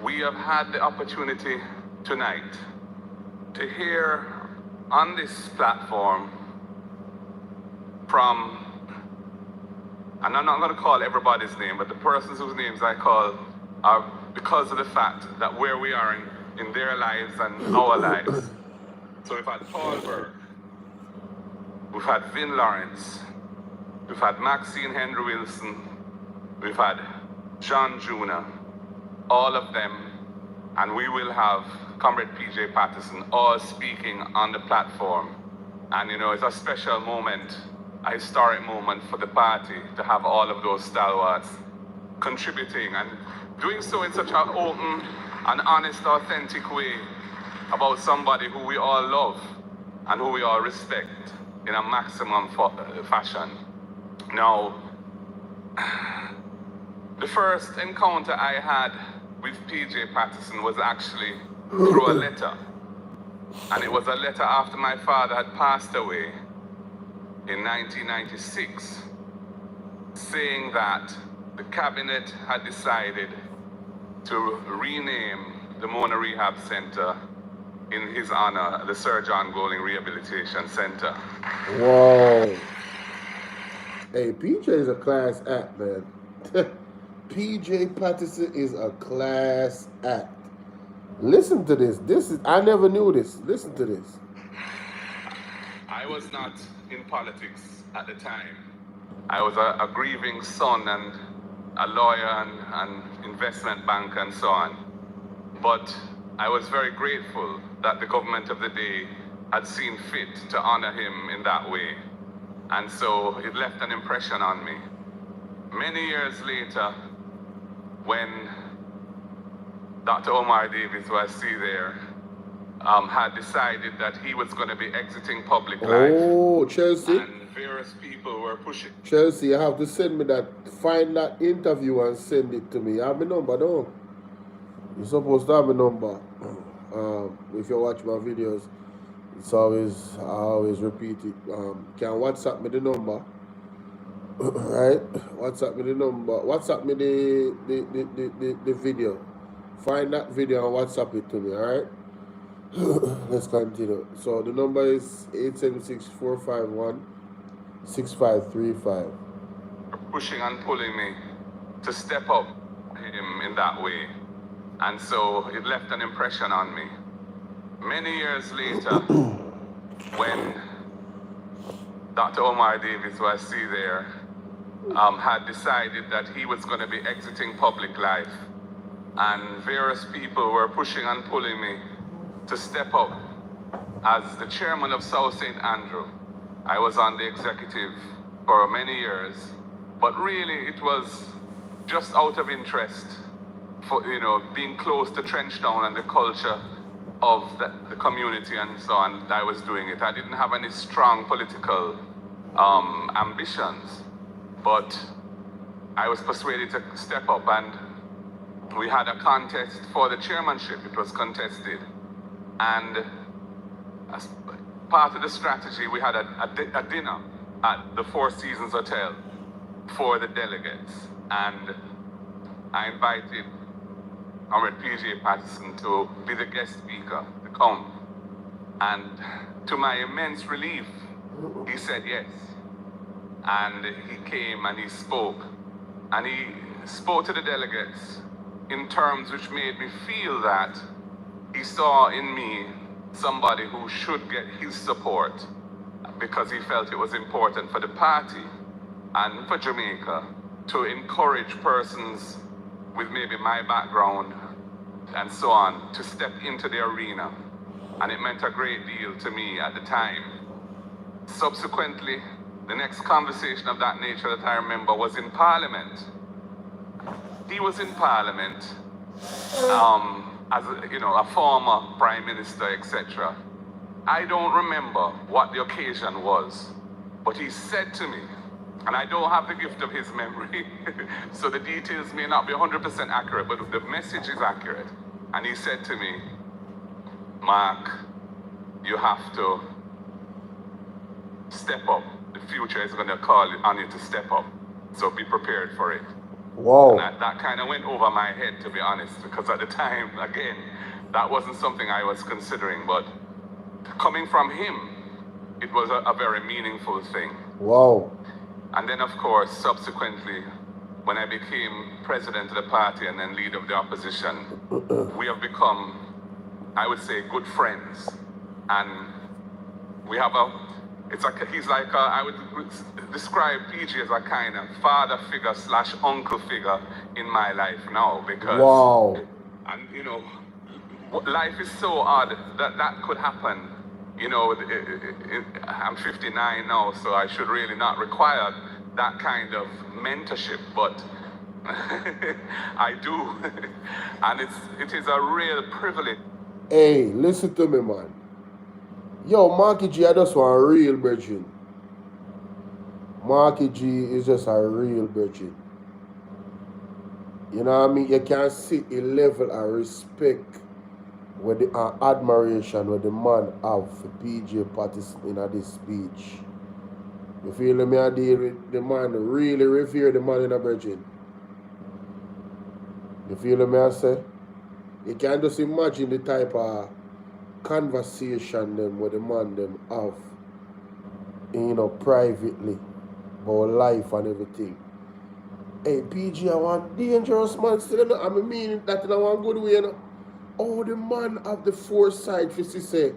we have had the opportunity tonight to hear on this platform from, and I'm not going to call everybody's name, but the persons whose names I call are because of the fact that where we are in their lives and our lives. So we've had Paul Burke, we've had Vin Lawrence, we've had Maxine Henry Wilson, we've had John Junor, all of them, and we will have Comrade PJ Patterson all speaking on the platform. And you know, it's a special moment, a historic moment for the party to have all of those stalwarts contributing and doing so in such an open and honest, authentic way about somebody who we all love and who we all respect in a maximum fashion. Now, the first encounter I had with PJ Patterson was actually through a letter. And it was a letter after my father had passed away in 1996, saying that the cabinet had decided to rename the Mona Rehab Center in his honor, the Sir John Golding Rehabilitation Center. Whoa. Hey, PJ is a class act, man. PJ Patterson is a class act. Listen to this. I never knew this. Listen to this. I was not in politics at the time. I was a grieving son and a lawyer and investment banker and so on. But I was very grateful that the government of the day had seen fit to honor him in that way. And so it left an impression on me. Many years later, when Dr. Omar Davis, who I see there, had decided that he was going to be exiting public life. Oh, Chelsea. And various people were pushing. Chelsea, you have to send me that. Find that interview and send it to me. You have my number, no? You're supposed to have my number. If you watch my videos, I always repeat it. Can WhatsApp me the number? Right? WhatsApp me the number. WhatsApp me the video. Find that video and WhatsApp it to me, alright? Let's continue. So the number is 876-451-6535. Pushing and pulling me to step up him in that way. And so it left an impression on me. Many years later, when Dr. Omar Davis, who I see there, had decided that he was going to be exiting public life, and various people were pushing and pulling me to step up as the chairman of South St. Andrew. I was on the executive for many years, but really it was just out of interest for, being close to Trenchtown and the culture of the community and so on. I was doing it. I didn't have any strong political ambitions, but I was persuaded to step up, and we had a contest for the chairmanship. It was contested, and as part of the strategy, we had a dinner at the Four Seasons Hotel for the delegates, and I invited Comrade P.J. Patterson to be the guest speaker, to come. And to my immense relief, he said yes. And he came and he spoke. And he spoke to the delegates in terms which made me feel that he saw in me somebody who should get his support, because he felt it was important for the party and for Jamaica to encourage persons with maybe my background and so on to step into the arena. And it meant a great deal to me at the time. Subsequently, the next conversation of that nature that I remember was in Parliament. He was in Parliament as a former Prime Minister, etc. I don't remember what the occasion was, but he said to me, and I don't have the gift of his memory, so the details may not be 100% accurate, but the message is accurate. And he said to me, Mark, you have to step up. The future is going to call on you to step up, so be prepared for it. Wow. And that kind of went over my head, to be honest, because at the time, again, that wasn't something I was considering, but coming from him, it was a very meaningful thing. Wow. And then, of course, subsequently, when I became president of the party and then leader of the opposition, we have become, I would say, good friends. And we have I would describe PG as a kind of father figure / uncle figure in my life now, because, wow. And life is so odd that could happen. I'm 59 now, so I should really not require that kind of mentorship, but I do. And it is a real privilege. Hey, listen to me, man. Yo, Marky G, I just want a real virgin. Marky G is just a real virgin. You know what I mean? You can see a level of respect with the admiration with the man have for PJ Patterson in this speech. You feel me? I deal with the man, really revere the man in a virgin. You feel me? I say? You can just imagine the type of conversation them with the man them have, privately about life and everything. Hey, PG, I want dangerous man still, I mean that in a one good way, Oh, the man have the foresight to say,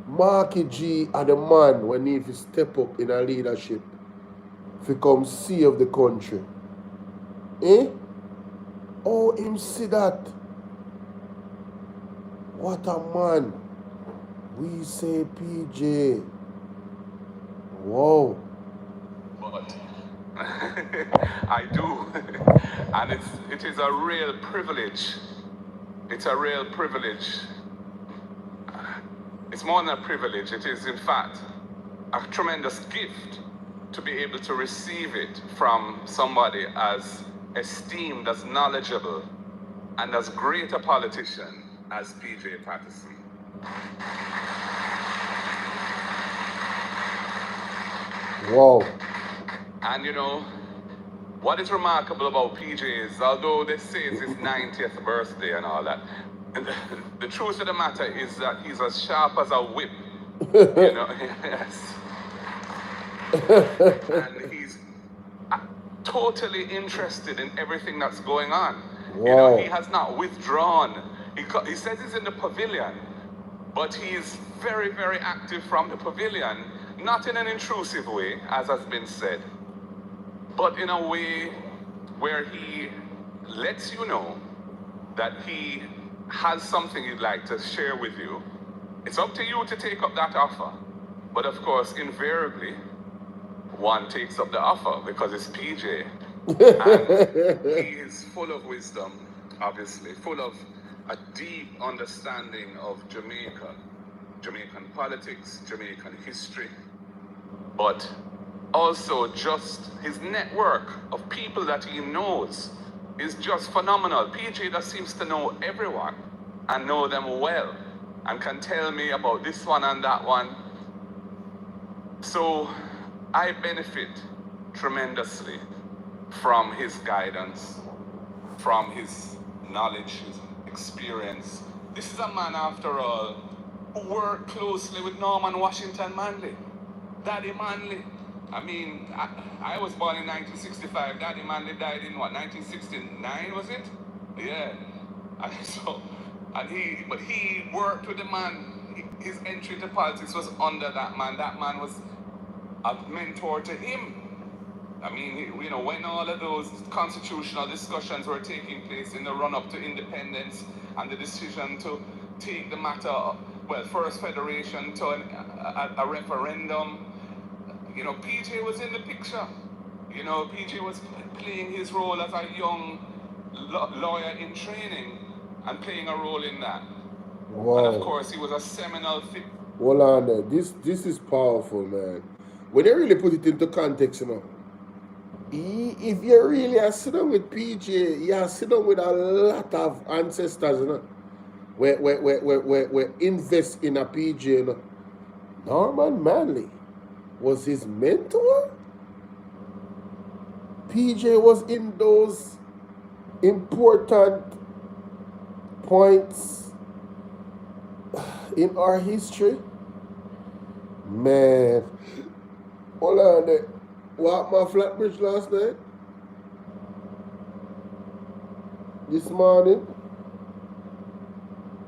Marky G are the man when he step up in a leadership to come save the country. Oh, him see that. What a man. We say PJ. Wow. But I do. And it is a real privilege. It's a real privilege. It's more than a privilege. It is, in fact, a tremendous gift to be able to receive it from somebody as esteemed, as knowledgeable, and as great a politician as PJ Patterson. Wow. And you know, what is remarkable about PJ is, although they say it's his 90th birthday and all that, and the truth of the matter is that he's as sharp as a whip. You know, yes. And he's totally interested in everything that's going on. Wow. You know, he has not withdrawn. He says he's in the pavilion, but he's very, very active from the pavilion, not in an intrusive way, as has been said, but in a way where he lets you know that he has something he'd like to share with you. It's up to you to take up that offer. But of course, invariably, one takes up the offer because it's PJ. And he is full of wisdom, obviously, full of a deep understanding of Jamaica, Jamaican politics, Jamaican history, but also just his network of people that he knows is just phenomenal. PJ that seems to know everyone and know them well and can tell me about this one and that one. So I benefit tremendously from his guidance, from his knowledge, his experience. This is a man, after all, who worked closely with Norman Washington Manley. Daddy Manley. I mean, I was born in 1965. Daddy Manley died in what, 1969, was it? Yeah. But he worked with the man. His entry to politics was under that man. That man was a mentor to him. I mean, you know, when all of those constitutional discussions were taking place in the run-up to independence and the decision to take the matter, well, first federation to a referendum, you know, PJ was in the picture. You know, PJ was playing his role as a young lawyer in training and playing a role in that. Wow. And of course, he was a seminal figure. Hold on there. This is powerful, man. When they really put it into context, you know, if you really are sitting with PJ, you are sitting with a lot of ancestors, you know, where invest in a PJ, you know. Norman Manley was his mentor. PJ was in those important points in our history. Man, hold on there. Walked my flat bridge last night. This morning.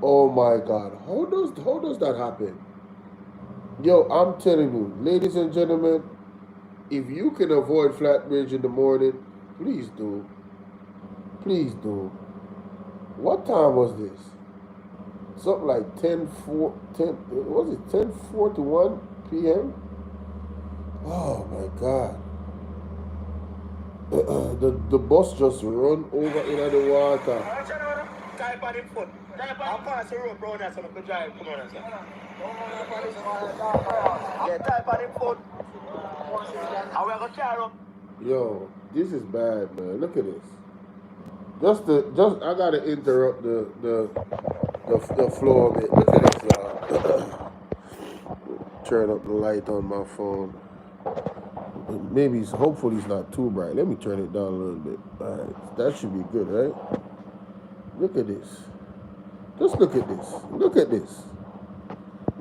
Oh my God. How does that happen? Yo, I'm telling you, ladies and gentlemen, if you can avoid Flatbridge in the morning, please do. Please do. What time was this? Something like 10:41 p.m.? Oh my God. The bus just run over into the water. Type on him foot. I'll pass the rope round there so I can drive. Come on, sir. Yeah, type on him foot. And we're going to carry him. Yo, this is bad, man. Look at this. I gotta interrupt the flow of it. Look at this, y'all. Turn up the light on my phone. Maybe hopefully it's not too bright. Let me turn it down a little bit. Alright, that should be good, right? Look at this. Just look at this. Look at this.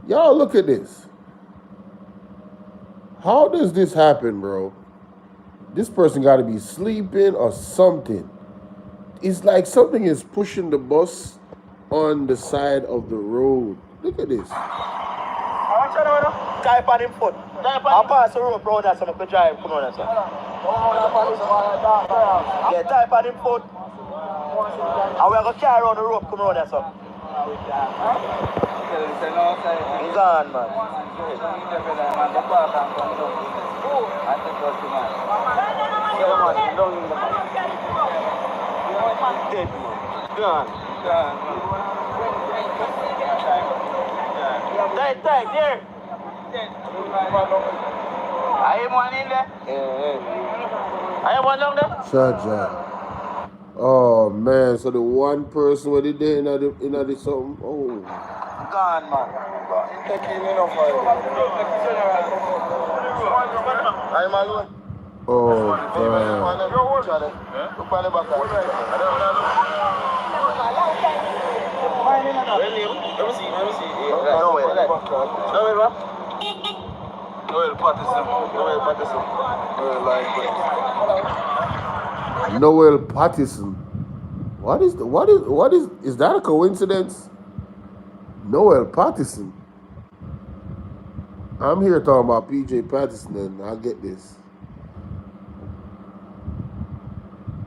Y'all look at this. How does this happen, bro? This person got to be sleeping or something. It's like something is pushing the bus on the side of the road. Look at this. Type on him foot. I'll pass the rope round there so I can drive. Come on, sir. Yeah, type on him foot. And we're going to carry on the rope. Come on, sir. He's on, man. Dead man. Gone. Tight, here. I am one in there. I am one down there. Charger. Oh man, so the one person where they did in the something. Oh. Gone, man. Taking enough for you. I'm alone. Oh God. Noel Patterson. What is that a coincidence? Noel Patterson. I'm here talking about PJ Patterson, and I get this.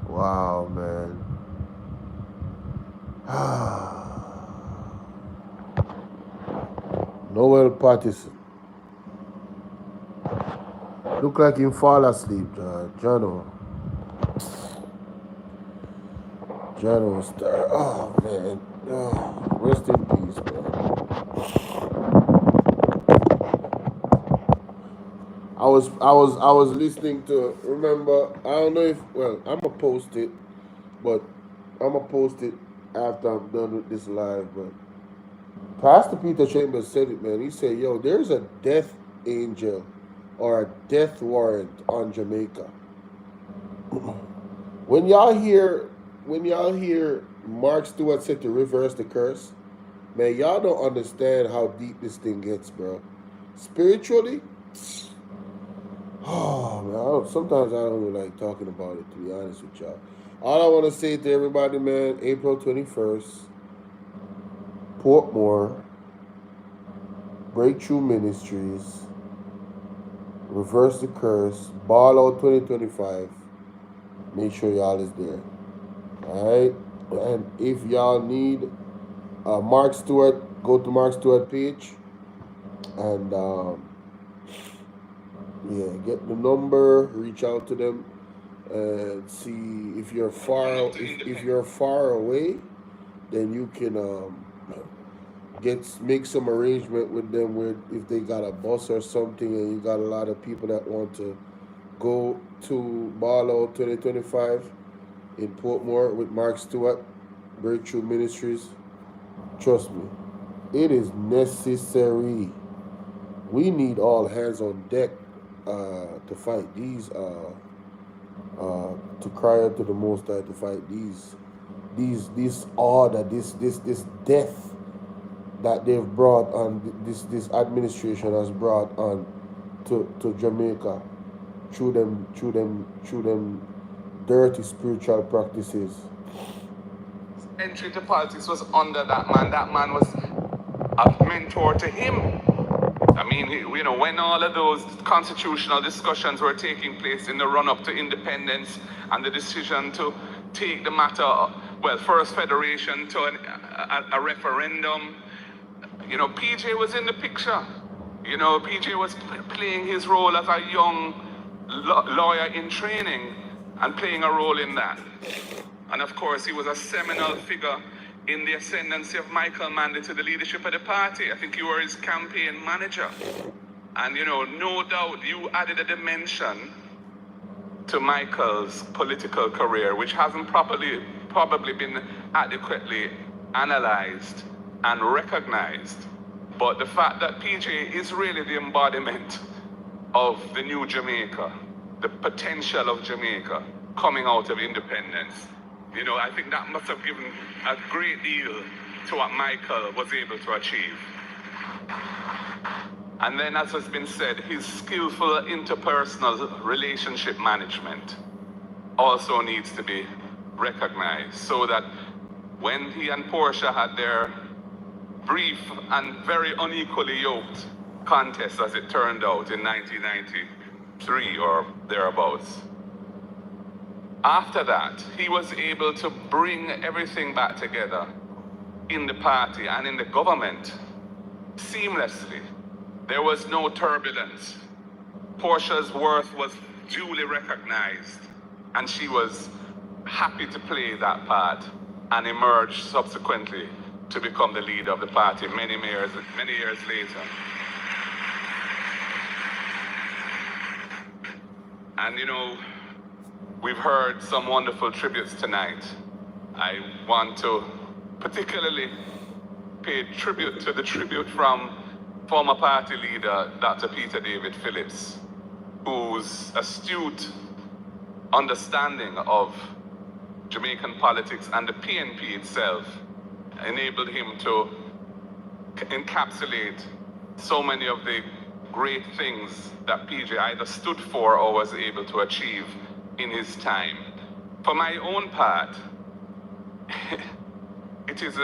Wow, man. Noel Patterson. Look like him fall asleep, Junor. Junor star. Oh man. Oh, rest in peace, man. I was listening to, remember, I don't know if, well, I'ma post it after I'm done with this live, but Pastor Peter Chambers said it, man. He said, yo, there's a death angel or a death warrant on Jamaica. When y'all hear Mark Stewart said to reverse the curse, man, y'all don't understand how deep this thing gets, bro. Spiritually, oh man, sometimes I don't even like talking about it, to be honest with y'all. All I want to say to everybody, man, April 21st, Portmore, Breakthrough Ministries, Reverse the Curse, Bolo 2025. Make sure y'all is there. Alright? And if y'all need Mark Stewart, go to Mark Stewart page and get the number, reach out to them and see if you're far away, then you can make some arrangement with them where if they got a bus or something and you got a lot of people that want to go to Bolo 2025 in Portmore with Mark Stewart, Breakthrough Ministries. Trust me, it is necessary. We need all hands on deck to fight these, to cry out to the Most High to fight this order, this death that they've brought on, this administration has brought on to Jamaica through them dirty spiritual practices. Entry to politics was under that man. That man was a mentor to him. I mean, when all of those constitutional discussions were taking place in the run-up to independence and the decision to take the matter, first federation to a referendum, PJ was in the picture. PJ was playing his role as a young lawyer in training and playing a role in that. And of course, he was a seminal figure in the ascendancy of Michael Manley to the leadership of the party. I think you were his campaign manager. And no doubt you added a dimension to Michael's political career, which hasn't probably been adequately analyzed and recognized. But the fact that PJ is really the embodiment of the new Jamaica, the potential of Jamaica coming out of independence, I think that must have given a great deal to what Michael was able to achieve. And then, as has been said, his skillful interpersonal relationship management also needs to be recognized, so that when he and Portia had their brief and very unequally yoked contest, as it turned out in 1993 or thereabouts, after that, he was able to bring everything back together in the party and in the government seamlessly. There was no turbulence. Portia's worth was duly recognized. And she was happy to play that part and emerged subsequently to become the leader of the party many years later. And you know, we've heard some wonderful tributes tonight. I want to particularly pay tribute to the tribute from former party leader Dr. Peter David Phillips, whose astute understanding of Jamaican politics and the PNP itself enabled him to encapsulate so many of the great things that PJ either stood for or was able to achieve in his time. For my own part, it is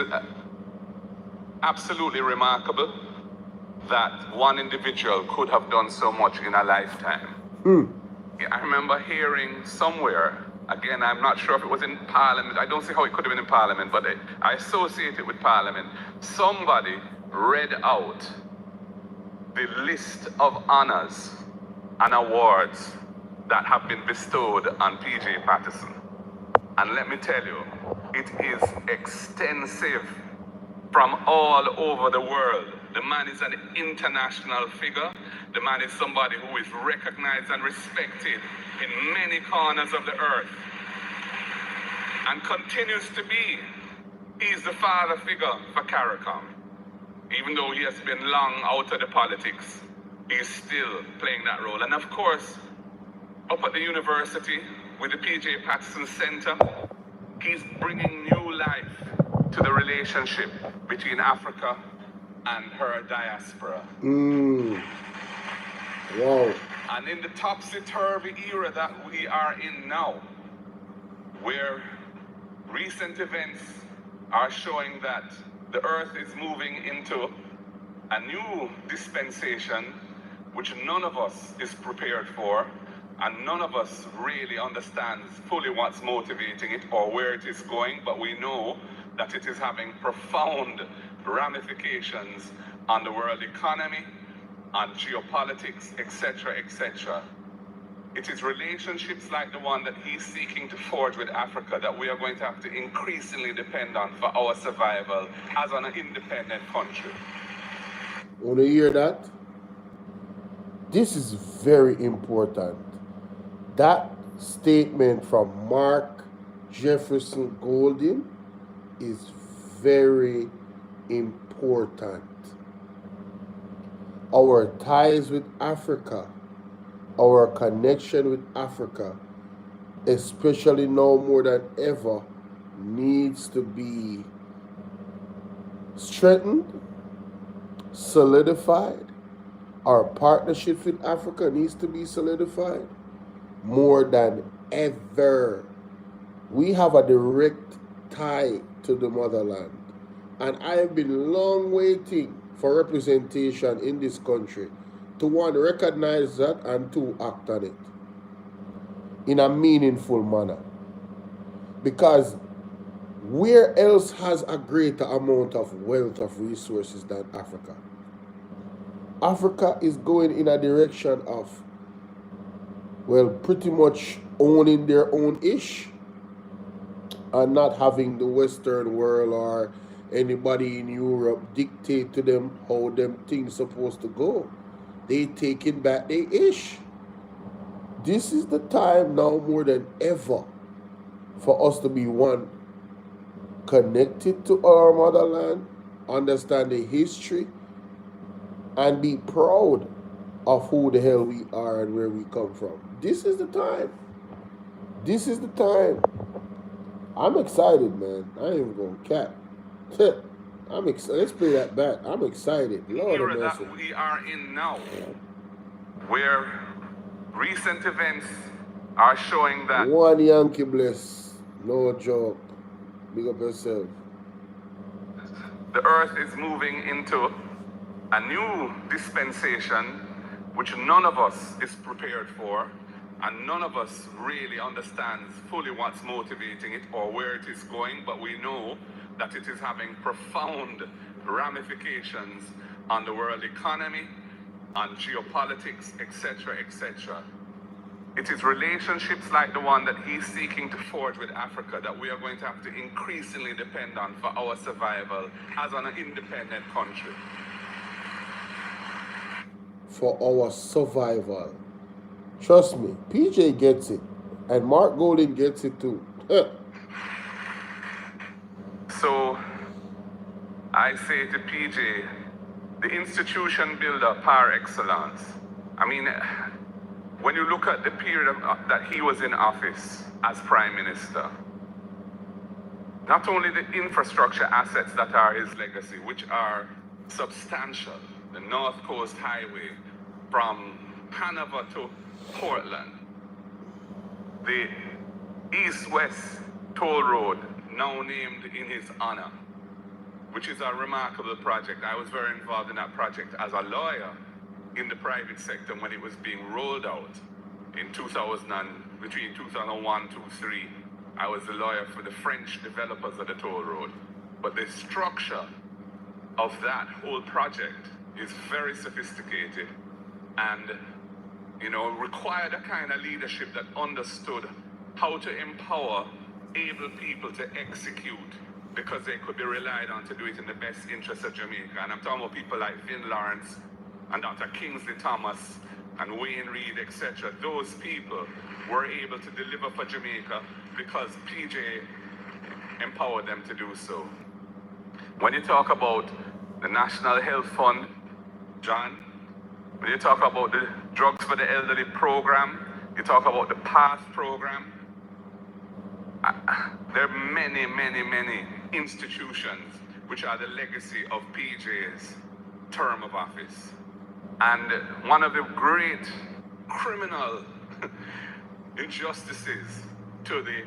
absolutely remarkable that one individual could have done so much in a lifetime. I remember hearing somewhere, again, I'm not sure if it was in Parliament, I don't see how it could have been in Parliament, but I associate it with Parliament. Somebody read out the list of honors and awards that have been bestowed on PJ Patterson. And let me tell you, it is extensive from all over the world. The man is an international figure. The man is somebody who is recognized and respected in many corners of the earth and continues to be. He's the father figure for CARICOM. Even though he has been long out of the politics, he's still playing that role. And of course, up at the university with the PJ Patterson Center, he's bringing new life to the relationship between Africa and her diaspora. Wow. And in the topsy-turvy era that we are in now, where recent events are showing that the earth is moving into a new dispensation which none of us is prepared for, and none of us really understands fully what's motivating it or where it is going, but we know that it is having profound ramifications on the world economy, on geopolitics, etc., etc. It is relationships like the one that he's seeking to forge with Africa that we are going to have to increasingly depend on for our survival as an independent country. Want to hear that? This is very important. That statement from Mark Jefferson Golding is very important. Our ties with Africa, our connection with Africa, especially now more than ever, needs to be strengthened, solidified. Our partnership with Africa needs to be solidified more than ever. We have a direct tie to the motherland, and I have been long waiting for representation in this country to, one, recognize that, and two, act on it in a meaningful manner. Because where else has a greater amount of wealth of resources than Africa? Africa is going in a direction of, well, pretty much owning their own ish and not having the Western world or anybody in Europe dictate to them how them things supposed to go. They taking back their ish. This is the time now more than ever for us to be, one, connected to our motherland, understand the history, and be proud of who the hell we are and where we come from. This is the time. This is the time. I'm excited, man. I ain't even gonna cap. I'm excited. Let's play that back. I'm excited. Lord The era have mercy. that we are in now, where recent events are showing that One Yankee bless. No joke. Big up yourself. the earth is moving into a new dispensation which none of us is prepared for, and none of us really understands fully what's motivating it or where it is going, but we know that it is having profound ramifications on the world economy, on geopolitics, etc., etc. it is relationships like the one that he's seeking to forge with Africa that we are going to have to increasingly depend on for our survival as an independent country. For our survival. Trust me, PJ gets it. And Mark Golding gets it too. So, I say to PJ, the institution builder par excellence. I mean, when you look at the period that he was in office as Prime Minister, not only the infrastructure assets that are his legacy, which are substantial, the North Coast Highway from Hanover to Portland, the East-West Toll Road, now named in his honor, which is a remarkable project. I was very involved in that project as a lawyer in the private sector when it was being rolled out in between 2001 to 2003. I was the lawyer for the French developers of the toll road. But the structure of that whole project is very sophisticated and, required a kind of leadership that understood how to empower able people to execute, because they could be relied on to do it in the best interest of Jamaica. And I'm talking about people like Vin Lawrence and Dr. Kingsley Thomas and Wayne Reed, etc. Those people were able to deliver for Jamaica because PJ empowered them to do so. When you talk about the National Health Fund, John, when you talk about the Drugs for the Elderly program, you talk about the PATH program, there are many, many, many institutions which are the legacy of PJ's term of office. And one of the great criminal injustices to the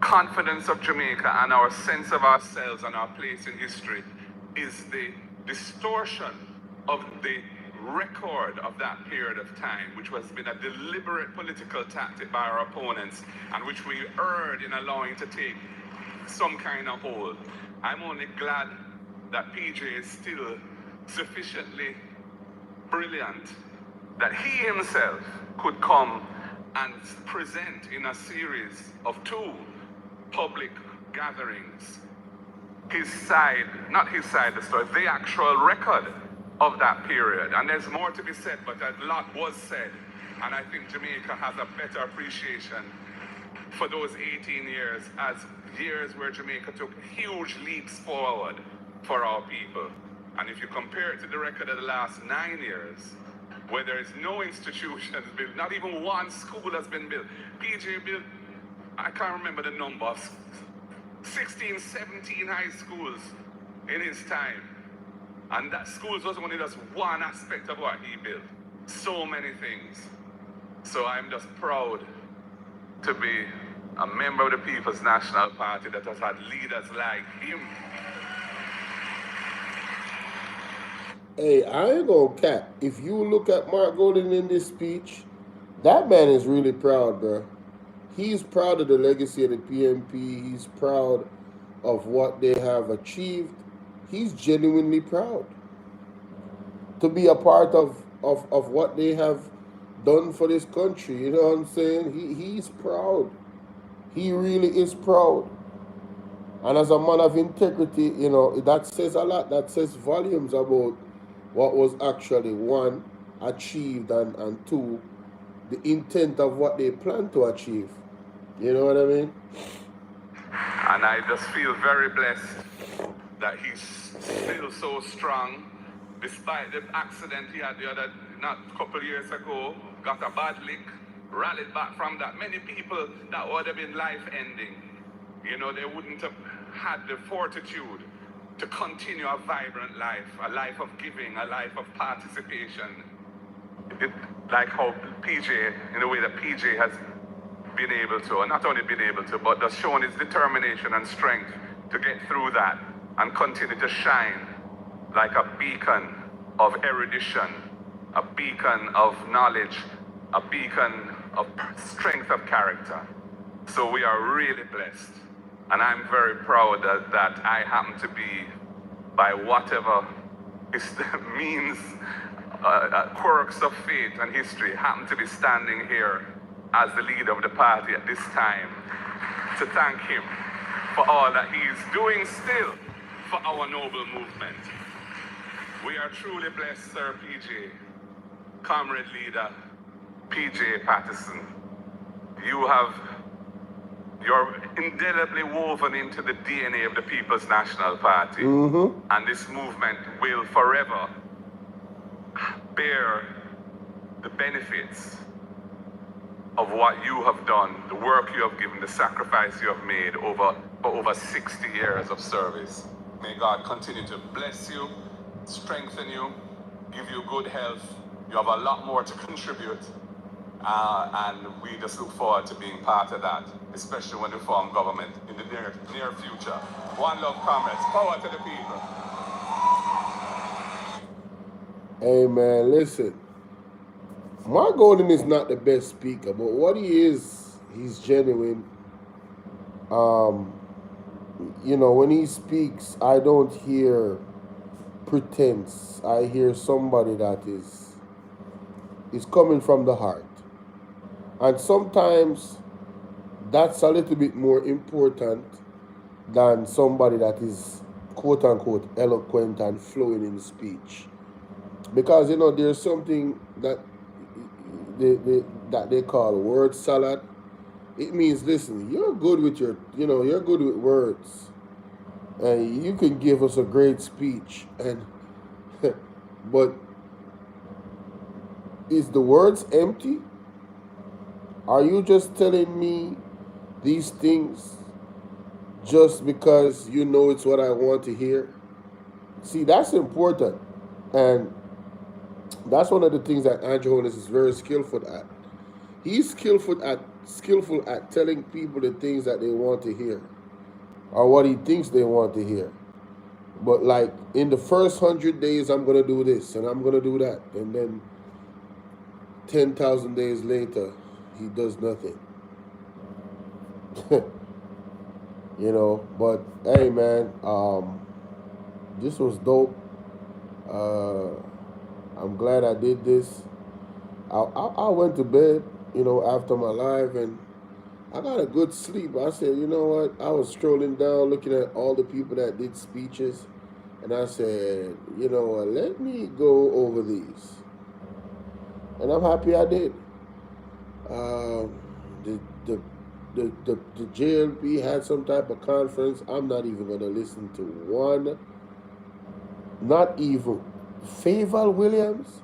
confidence of Jamaica and our sense of ourselves and our place in history is the distortion of the record of that period of time, which has been a deliberate political tactic by our opponents and which we erred in allowing to take some kind of hold. I'm only glad that PJ is still sufficiently brilliant that he himself could come and present in a series of 2 public gatherings his side, not his side of the story, the actual record of that period. And there's more to be said, but a lot was said. And I think Jamaica has a better appreciation for those 18 years as years where Jamaica took huge leaps forward for our people. And if you compare it to the record of the last 9 years, where there is no institutions built, not even one school has been built. PJ built, I can't remember the number, 16, 17 high schools in his time. And that schools was only just one aspect of what he built. So many things. So I'm just proud to be a member of the People's National Party that has had leaders like him. Hey, I ain't gonna cap. If you look at Mark Golding in this speech, that man is really proud, bro. He's proud of the legacy of the PNP. He's proud of what they have achieved. He's genuinely proud to be a part of what they have done for this country. You know what I'm saying? He's proud. He really is proud. And as a man of integrity, that says a lot. That says volumes about what was actually, 1, achieved, and 2, the intent of what they plan to achieve. You know what I mean? And I just feel very blessed that he's still so strong, despite the accident he had not a couple of years ago, got a bad lick, rallied back from that. Many people that would have been life-ending, they wouldn't have had the fortitude to continue a vibrant life, a life of giving, a life of participation. Like how PJ, in the way that PJ has been able to, and not only been able to, but has shown his determination and strength to get through that and continue to shine like a beacon of erudition, a beacon of knowledge, a beacon of strength of character. So we are really blessed. And I'm very proud that I happen to be, by whatever means quirks of fate and history happen to be standing here as the leader of the party at this time, to thank him for all that he is doing still for our noble movement. We are truly blessed, Sir PJ, comrade leader PJ Patterson. You're indelibly woven into the DNA of the People's National Party. And this movement will forever bear the benefits of what you have done, the work you have given, the sacrifice you have made for over 60 years of service. May God continue to bless you, strengthen you, give you good health. You have a lot more to contribute. And we just look forward to being part of that, especially when we form government in the near future. One love, comrades. Power to the people. Hey man, listen. Mark Golden is not the best speaker, but what he is, he's genuine. You know, when he speaks, I don't hear pretense. I hear somebody that is coming from the heart. And sometimes that's a little bit more important than somebody that is quote unquote eloquent and flowing in speech. Because, you know, there's something that they call word salad. It means, listen, you're good with you're good with words. And you can give us a great speech, and but is the words empty? Are you just telling me these things just because you know it's what I want to hear? See, that's important. And that's one of the things that Andrew Holness is very skillful at. He's skillful at telling people the things that they want to hear, or what he thinks they want to hear. But like, in the first 100 days, I'm going to do this, and I'm going to do that. And then 10,000 days later, he does nothing. You know, but hey man, this was dope. I'm glad I did this. I went to bed, you know, after my live, and I got a good sleep. I said, you know what? I was strolling down looking at all the people that did speeches, and I said, you know what? Let me go over these. And I'm happy I did. The JLP had some type of conference. I'm not even going to listen to one. Not even Faval Williams,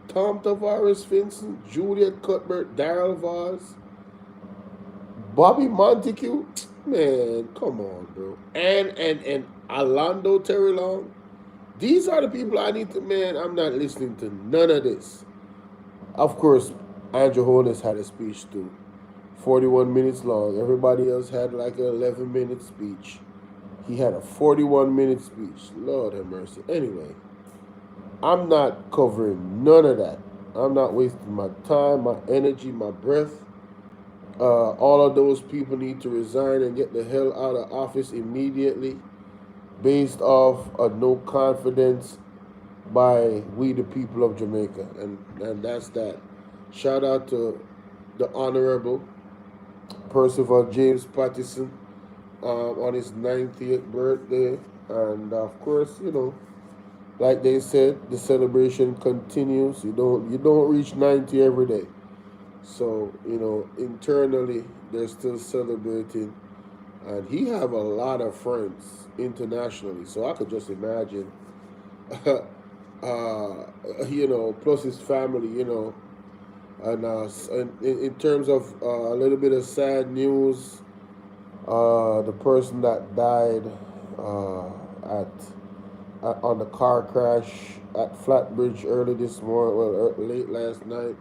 Tom Tavares, Vincent, Juliet Cuthbert, Darrell Voss, Bobby Montague. Man, come on, bro. And Orlando Terry Long. These are the people I need to, man, I'm not listening to none of this. Of course, Andrew Holness had a speech too, 41 minutes long. Everybody else had like an 11-minute speech. He had a 41-minute speech. Lord have mercy. Anyway, I'm not covering none of that. I'm not wasting my time, my energy, my breath. All of those people need to resign and get the hell out of office immediately, based off a no confidence by we the people of Jamaica. And that's that. Shout out to the Honorable Percival James Patterson on his 90th birthday. And of course, you know, like they said, the celebration continues. You don't reach 90 every day. So, you know, internally they're still celebrating. And he have a lot of friends internationally. So I could just imagine you know, plus his family, you know. And in terms of a little bit of sad news, the person that died on the car crash at Flatbridge early this morning, late last night.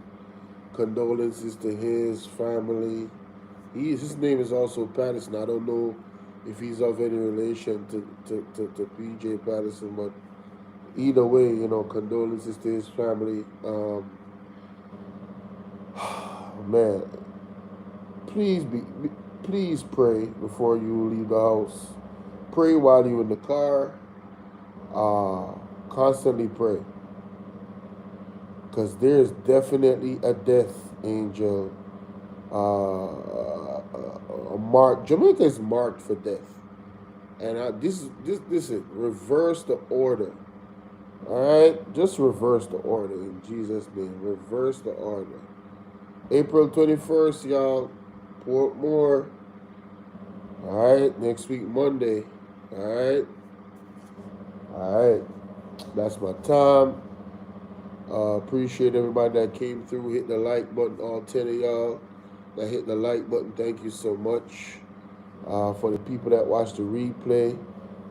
Condolences to his family. His name is also Patterson. I don't know if he's of any relation to PJ Patterson, but either way, you know, condolences to his family. Man, please pray before you leave the house. Pray while you're in the car. Constantly pray. because there's definitely a death angel. Jamaica is marked for death, and this is reverse the order. All right, just reverse the order in Jesus' name. Reverse the order. April 21st, y'all. Portmore. All right, next week Monday. All right. That's my time. Appreciate everybody that came through. Hit the like button. All 10 of y'all that hit the like button. Thank you so much. For the people that watch the replay,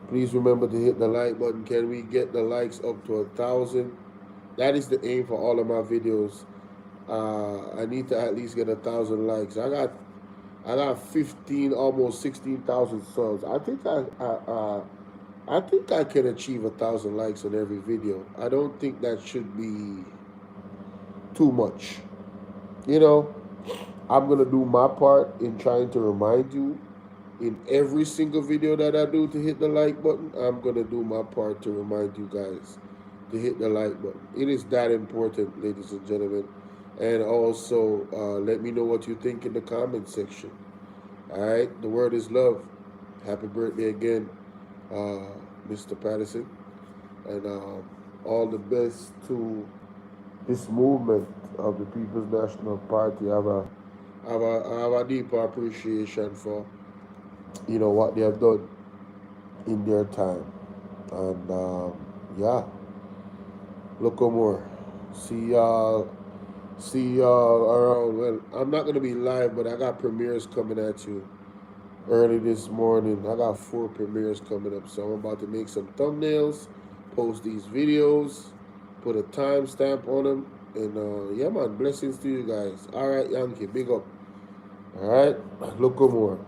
please remember to hit the like button. Can we get the likes up to 1,000? That is the aim for all of my videos. I need to at least get 1,000 likes. I got 15, almost 16,000 subs. I think I can achieve 1,000 likes on every video. I don't think that should be too much. You know, I'm gonna do my part in trying to remind you in every single video that I do to hit the like button. I'm gonna do my part to remind you guys to hit the like button. It is that important, ladies and gentlemen. And also, let me know what you think in the comment section. All right, the word is love. Happy birthday again, Mr. Patterson, and all the best to this movement of the People's National Party. I have a deeper appreciation for what they have done in their time, and yeah, look more. See y'all around. Well, I'm not gonna be live, but I got premieres coming at you early this morning. I got 4 premieres coming up, so I'm about to make some thumbnails, post these videos, put a timestamp on them, and yeah, man, blessings to you guys. All right, Yankee, big up. All right, look more.